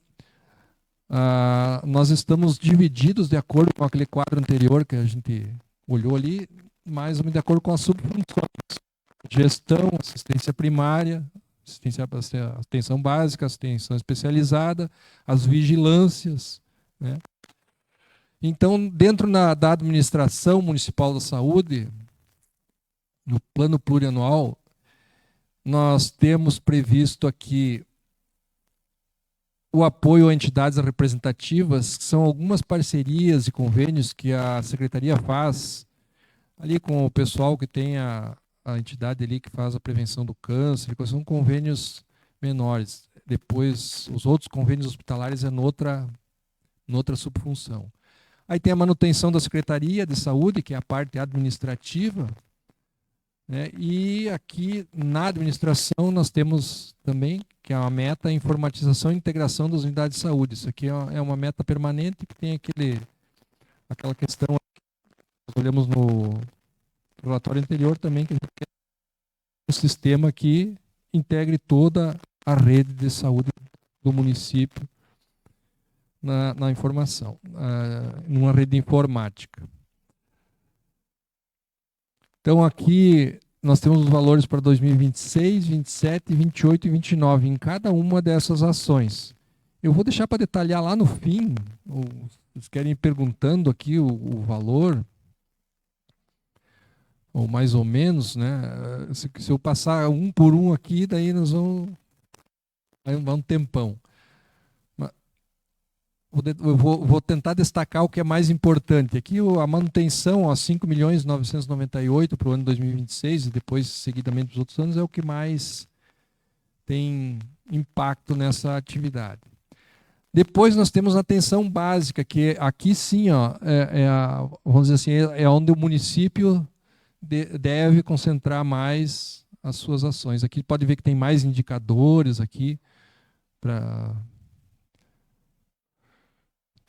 nós estamos divididos de acordo com aquele quadro anterior que a gente olhou ali, mais ou menos de acordo com as subfunções. Gestão, assistência primária, atenção básica, atenção especializada, as vigilâncias, né? Então, dentro da administração municipal da saúde, no plano plurianual, nós temos previsto aqui o apoio a entidades representativas, que são algumas parcerias e convênios que a Secretaria faz ali com o pessoal que tem a entidade ali que faz a prevenção do câncer, são convênios menores. Depois, os outros convênios hospitalares é noutra subfunção. Aí tem a manutenção da Secretaria de Saúde, que é a parte administrativa, né? E aqui na administração nós temos também, que é uma meta, a informatização e integração das unidades de saúde. Isso aqui é uma meta permanente que tem aquela questão que nós olhamos no relatório anterior também, que a gente quer um sistema que integre toda a rede de saúde do município na informação, numa rede informática. Então, aqui nós temos os valores para 2026, 27, 28 e 29 em cada uma dessas ações. Eu vou deixar para detalhar lá no fim, vocês querem ir perguntando aqui o valor, ou mais ou menos, né? Se eu passar um por um aqui, daí nós vamos um tempão. Eu vou tentar destacar o que é mais importante. Aqui a manutenção, 5.998.000 para o ano 2026 e depois seguidamente os outros anos é o que mais tem impacto nessa atividade. Depois nós temos a atenção básica, que aqui sim, ó, vamos dizer assim, é onde o município deve concentrar mais as suas ações. Aqui pode ver que tem mais indicadores aqui para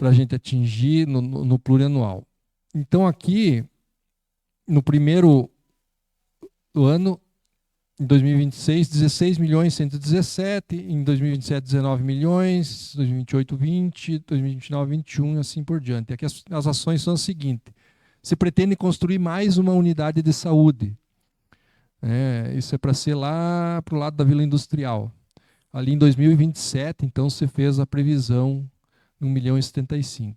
a gente atingir no plurianual. Então aqui, no primeiro ano, em 2026, 16.117, em 2027, 19 milhões, 2028, 20, 2029, 21 e assim por diante. Aqui as ações são as seguintes. Se pretende construir mais uma unidade de saúde. Isso é para ser lá para o lado da Vila Industrial. Ali em 2027, então, você fez a previsão de 1.075.000.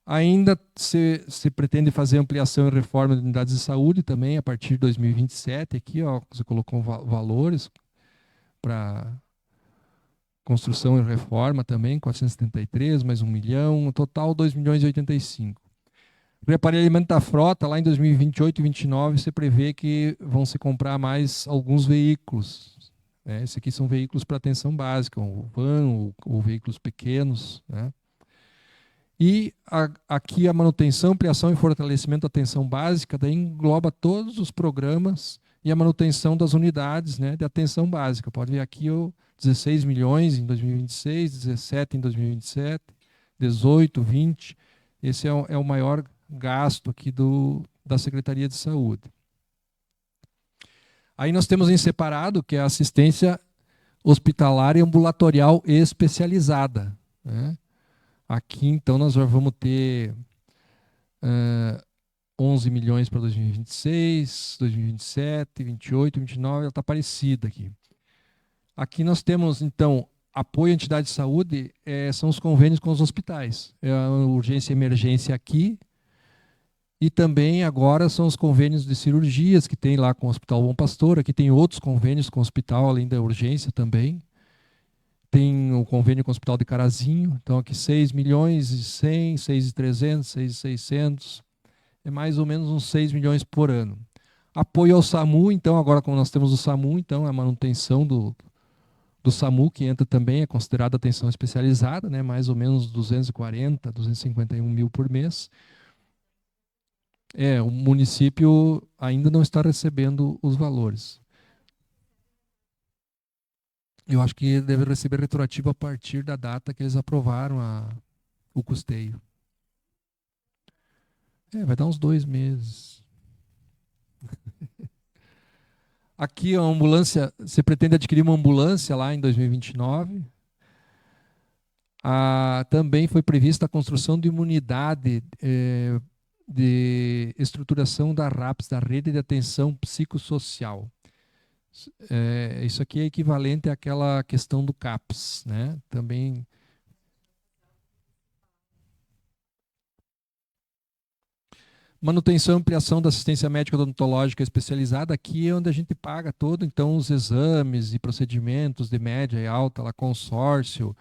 Ainda se pretende fazer ampliação e reforma de unidades de saúde também a partir de 2027. Aqui, ó, você colocou valores para construção e reforma também, 473, mais 1 milhão, no total 2.085.000. O reaparelhamento da frota, lá em 2028 e 2029, você prevê que vão se comprar mais alguns veículos. Esses aqui são veículos para atenção básica, o van ou veículos pequenos, né? E aqui a manutenção, ampliação e fortalecimento da atenção básica, daí engloba todos os programas e a manutenção das unidades, né, de atenção básica. Pode ver aqui 16 milhões em 2026, 17 em 2027, 18, 20. Esse é o maior gasto aqui da Secretaria de Saúde. Aí nós temos em separado, que é a assistência hospitalar e ambulatorial especializada, né? Aqui, então, nós já vamos ter 11 milhões para 2026, 2027, 28, 29, ela está parecida aqui. Aqui nós temos, então, apoio à entidade de saúde, são os convênios com os hospitais. É a urgência e emergência aqui, e também agora são os convênios de cirurgias que tem lá com o Hospital Bom Pastor. Aqui tem outros convênios com o hospital, além da urgência também. Tem o convênio com o Hospital de Carazinho, então aqui 6 milhões e 100, 6 e 300, 6 e 600, é mais ou menos uns 6 milhões por ano. Apoio ao SAMU, então agora como nós temos o SAMU, então a manutenção do SAMU, que entra também, é considerada atenção especializada, né, mais ou menos 240, 251 mil por mês. O município ainda não está recebendo os valores. Eu acho que deve receber retroativo a partir da data que eles aprovaram o custeio. Vai dar uns 2 meses. Aqui a ambulância, você pretende adquirir uma ambulância lá em 2029. Também foi prevista a construção de uma unidade de estruturação da RAPS, da Rede de Atenção Psicossocial. Isso aqui é equivalente àquela questão do CAPS, né? Também manutenção e ampliação da assistência médica odontológica especializada. Aqui é onde a gente paga todo, então, os exames e procedimentos de média e alta, lá, consórcio,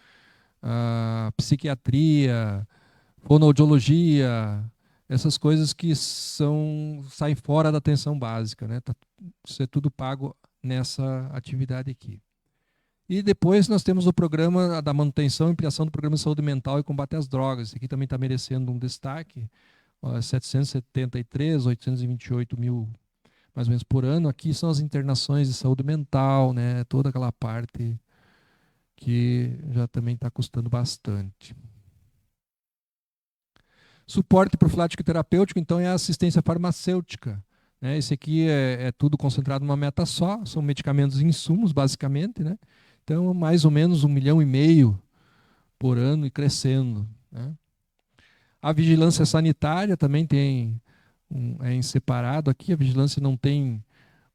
psiquiatria, fonoaudiologia, essas coisas que saem fora da atenção básica, né? Isso é tudo pago nessa atividade aqui. E depois nós temos o programa da manutenção e ampliação do programa de saúde mental e combate às drogas. Esse aqui também está merecendo um destaque. 773, 828 mil mais ou menos por ano. Aqui são as internações de saúde mental, né? Toda aquela parte que já também está custando bastante. Suporte profilático e terapêutico, então, é a assistência farmacêutica. Esse aqui é tudo concentrado numa meta só, são medicamentos e insumos, basicamente, né? Então, mais ou menos 1,5 milhão por ano e crescendo, né? A vigilância sanitária também tem, em separado aqui, a vigilância não tem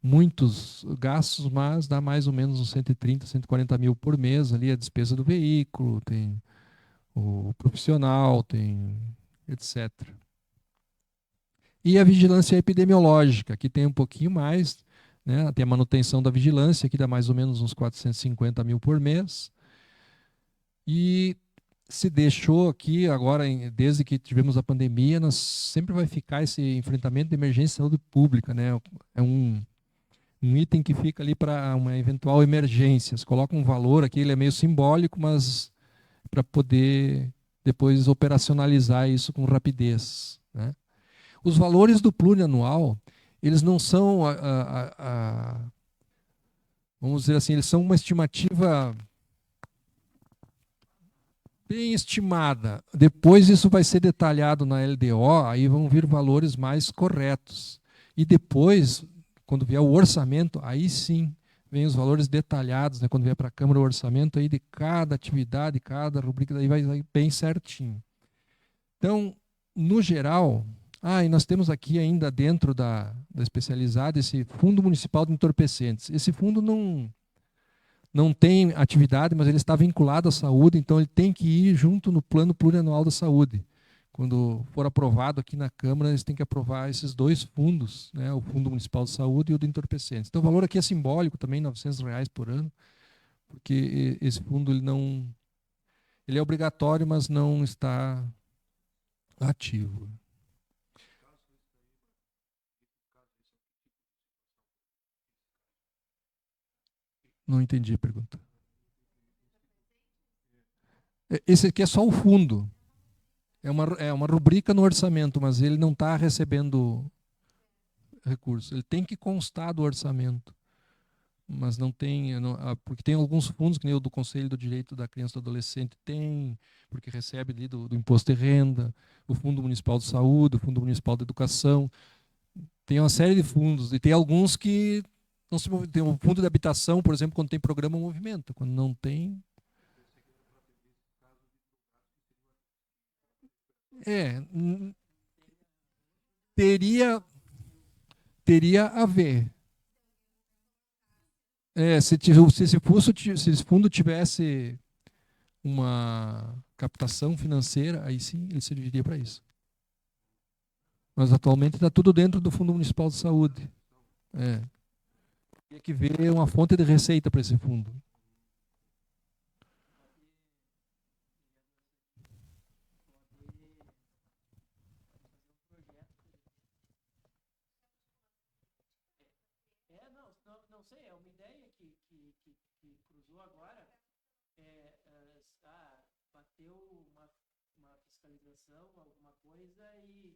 muitos gastos, mas dá mais ou menos uns 130, 140 mil por mês, ali a despesa do veículo, tem o profissional, tem etc. E a vigilância epidemiológica, que tem um pouquinho mais, né? Tem a manutenção da vigilância, que dá mais ou menos uns 450 mil por mês. E se deixou aqui, agora, desde que tivemos a pandemia, nós sempre vai ficar esse enfrentamento de emergência de saúde pública, né? É um item que fica ali para uma eventual emergência. Você coloca um valor aqui, ele é meio simbólico, mas para poder depois operacionalizar isso com rapidez, né? Os valores do plurianual, eles não são, vamos dizer assim, eles são uma estimativa bem estimada. Depois isso vai ser detalhado na LDO, aí vão vir valores mais corretos. E depois, quando vier o orçamento, aí sim vem os valores detalhados, né? Quando vier para a Câmara o orçamento aí de cada atividade, cada rubrica, daí vai bem certinho. Então, no geral, e nós temos aqui ainda dentro da especializada esse Fundo Municipal de Entorpecentes. Esse fundo não tem atividade, mas ele está vinculado à saúde, então ele tem que ir junto no plano plurianual da saúde. Quando for aprovado aqui na Câmara, eles têm que aprovar esses dois fundos, né, o Fundo Municipal de Saúde e o de Entorpecentes. Então o valor aqui é simbólico também, R$ 900 por ano, porque esse fundo ele é obrigatório, mas não está ativo. Não entendi a pergunta. Esse aqui é só o fundo. É uma rubrica no orçamento, mas ele não está recebendo recursos. Ele tem que constar do orçamento. Mas não tem, porque tem alguns fundos, que nem o do Conselho do Direito da Criança e do Adolescente tem, porque recebe ali do Imposto de Renda, o Fundo Municipal de Saúde, o Fundo Municipal de Educação. Tem uma série de fundos, e tem alguns que não se movimentam. Tem o Fundo de Habitação, por exemplo, quando tem programa, movimenta. Quando não tem... Teria a ver. Se esse fundo tivesse uma captação financeira, aí sim ele serviria para isso. Mas atualmente está tudo dentro do Fundo Municipal de Saúde. Teria que ver uma fonte de receita para esse fundo. Não sei, é uma ideia que cruzou agora. Bateu uma fiscalização, alguma coisa, e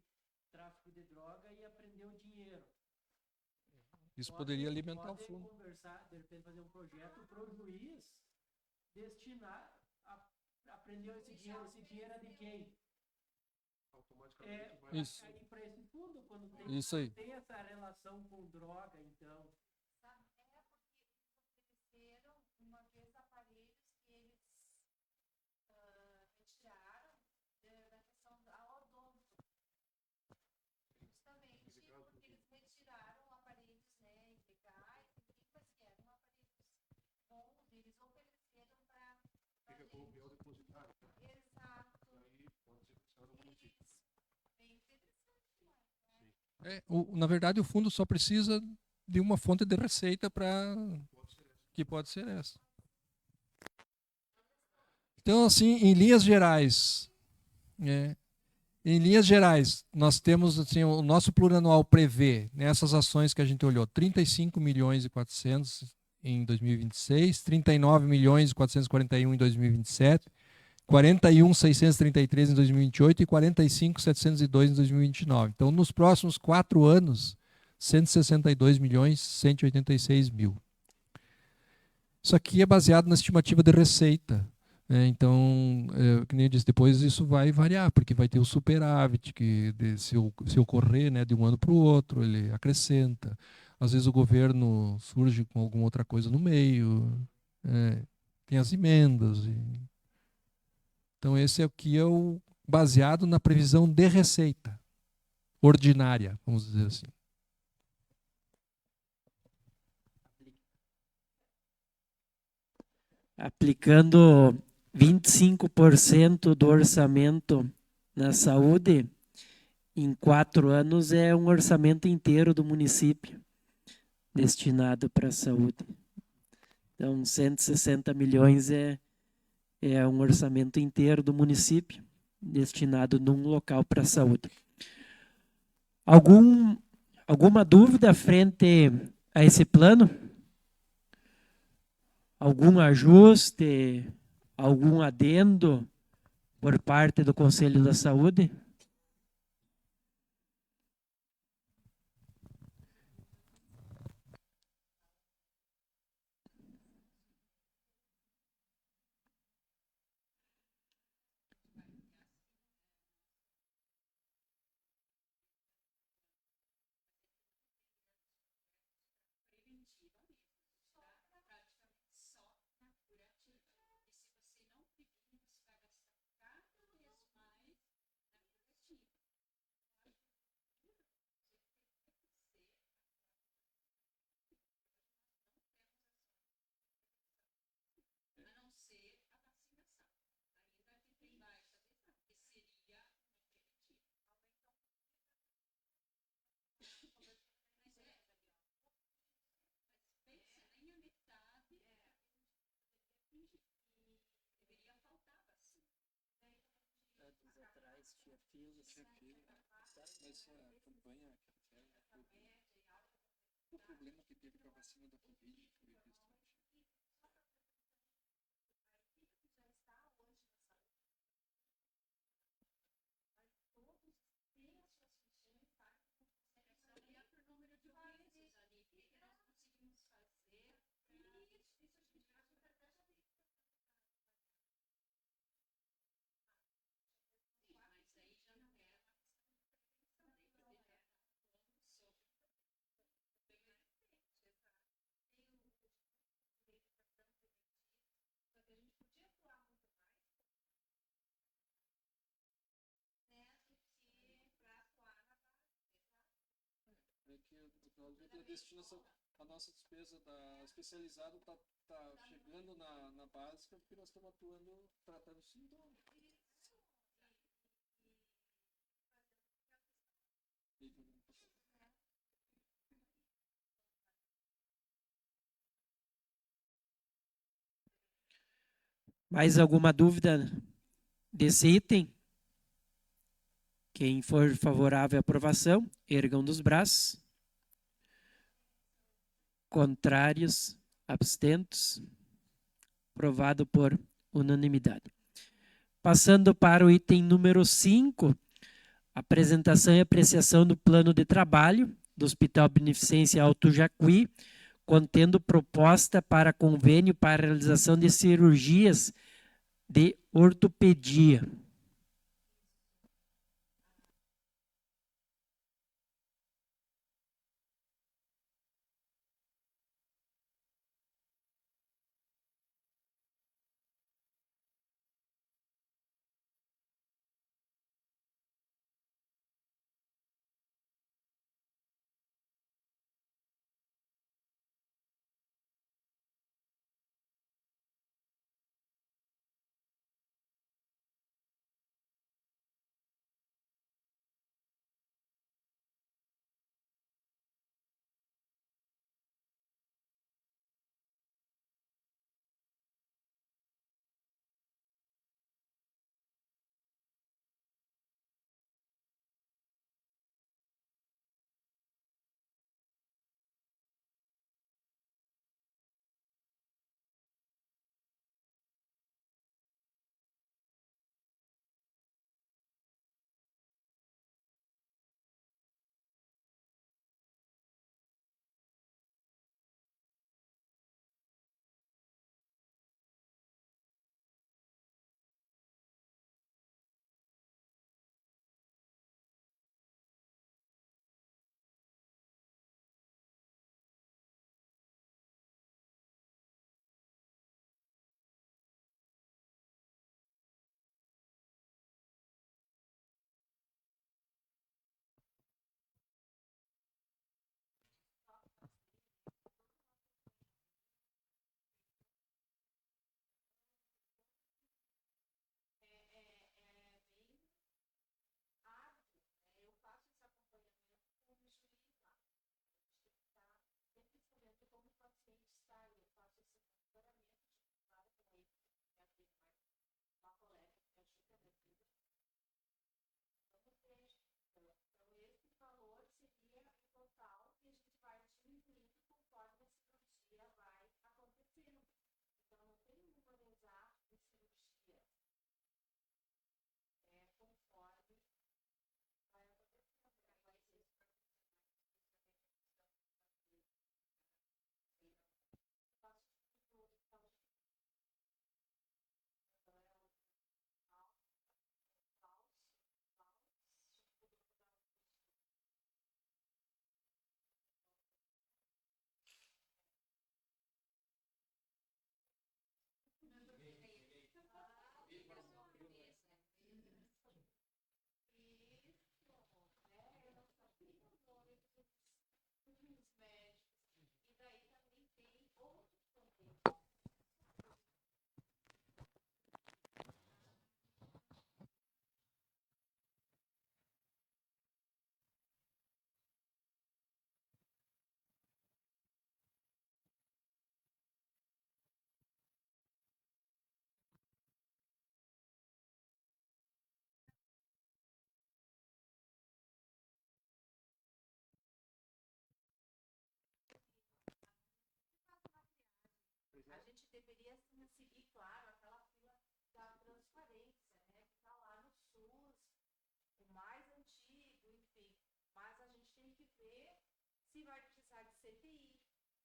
tráfico de droga, e aprendeu dinheiro. Isso poderia alimentar o fundo. Conversar, de repente fazer um projeto para o juiz destinar, aprendeu esse dinheiro é de quem? Isso. Para esse fundo, quando tem essa relação com droga, então. Uma vez aparelhos que eles retiraram da questão da odonto. Justamente porque eles retiraram aparelhos, né, ilegais, mas que eram aparelhos bons, eles ofereceram para gente. Exato. Isso. Bem interessante, né? Na verdade, o fundo só precisa de uma fonte de receita que pode ser essa. Então, assim, em linhas gerais, nós temos, assim, o nosso plurianual prevê, nessas ações que a gente olhou, 35 milhões e 400 em 2026, 39 milhões e 441 em 2027, 41.633 em 2028 e 45.702 em 2029. Então, nos próximos 4 anos, 162 milhões e 186 mil. Isso aqui é baseado na estimativa de receita. Então, que nem eu disse, depois isso vai variar, porque vai ter o superávit, que se ocorrer, né, de um ano para o outro, ele acrescenta. Às vezes o governo surge com alguma outra coisa no meio, tem as emendas. Então, esse aqui é o baseado na previsão de receita ordinária, vamos dizer assim. Aplicando 25% do orçamento na saúde, em 4 anos é um orçamento inteiro do município destinado para a saúde. Então, 160 milhões é um orçamento inteiro do município destinado num local para a saúde. Alguma dúvida frente a esse plano? Algum ajuste? algum adendo por parte do Conselho da Saúde? O problema que teve com a vacina da Covid foi que a destinação, a nossa despesa da especializada tá chegando na básica porque nós estamos atuando, tratando sintomas. Mais alguma dúvida desse item? Quem for favorável à aprovação, ergam dos braços. Contrários, abstentos. Aprovado por unanimidade. Passando para o item número 5, apresentação e apreciação do plano de trabalho do Hospital Beneficência Alto Jacuí, contendo proposta para convênio para realização de cirurgias de ortopedia. deveria seguir, claro, aquela fila da transparência, né? Que está lá no SUS, o mais antigo, enfim. Mas a gente tem que ver se vai precisar de CTI,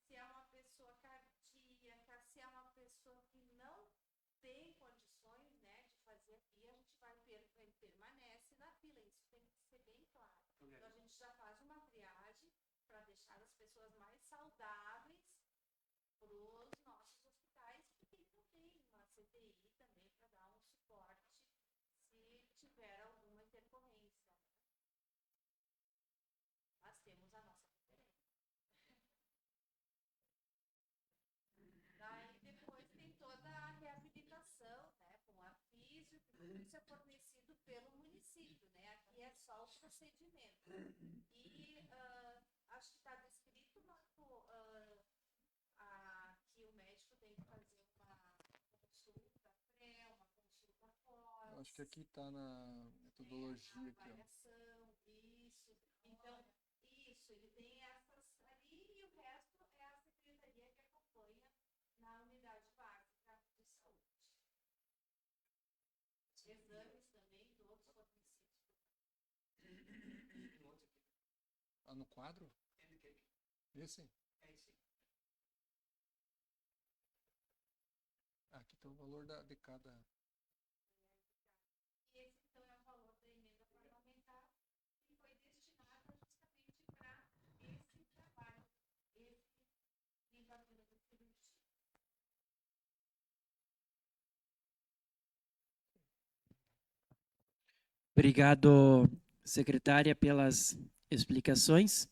se é uma pessoa cardíaca, se é uma pessoa que não tem condições, né, de fazer aqui, a gente permanece na fila. Isso tem que ser bem claro. Então a gente já faz uma triagem para deixar as pessoas mais saudáveis para os nossos hospitais, porque não tem uma CTI também para dar um suporte se tiver alguma intercorrência. Mas temos a nossa referência. Daí depois tem toda a reabilitação, né, com a físio, que tudo isso é fornecido pelo município, né? Aqui é só o procedimento. E acho que está descrito, Marco, que o médico tem que fazer uma consulta pré, uma consulta pós. Eu acho que aqui está na metodologia. A avaliação, isso. Então, isso, ele tem essas ali e o resto é a secretaria que acompanha na unidade básica de saúde. Exames também, todos fornecidos. No quadro? Esse? Aqui está o valor de cada. E esse, então, é o valor da emenda parlamentar que foi destinada justamente para esse trabalho, esse livramento do cirurgia. Obrigado, secretária, pelas explicações.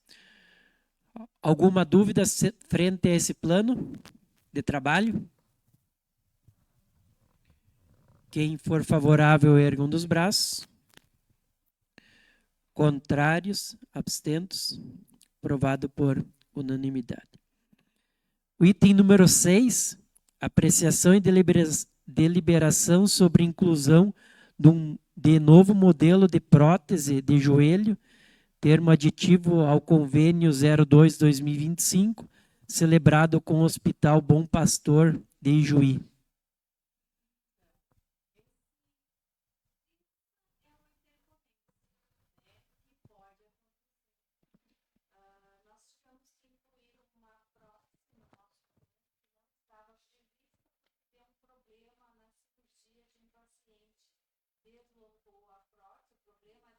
Alguma dúvida frente a esse plano de trabalho? Quem for favorável, erga um dos braços. Contrários, abstentos, aprovado por unanimidade. O item número 6, apreciação e deliberação sobre inclusão de novo modelo de prótese de joelho, termo aditivo ao convênio 02/2025, celebrado com o Hospital Bom Pastor de Ijuí. Nós tivemos que incluir uma prótese no nosso plano que não estava prevista, porque deu um problema na cirurgia de um paciente. Deslocou a prótese, o problema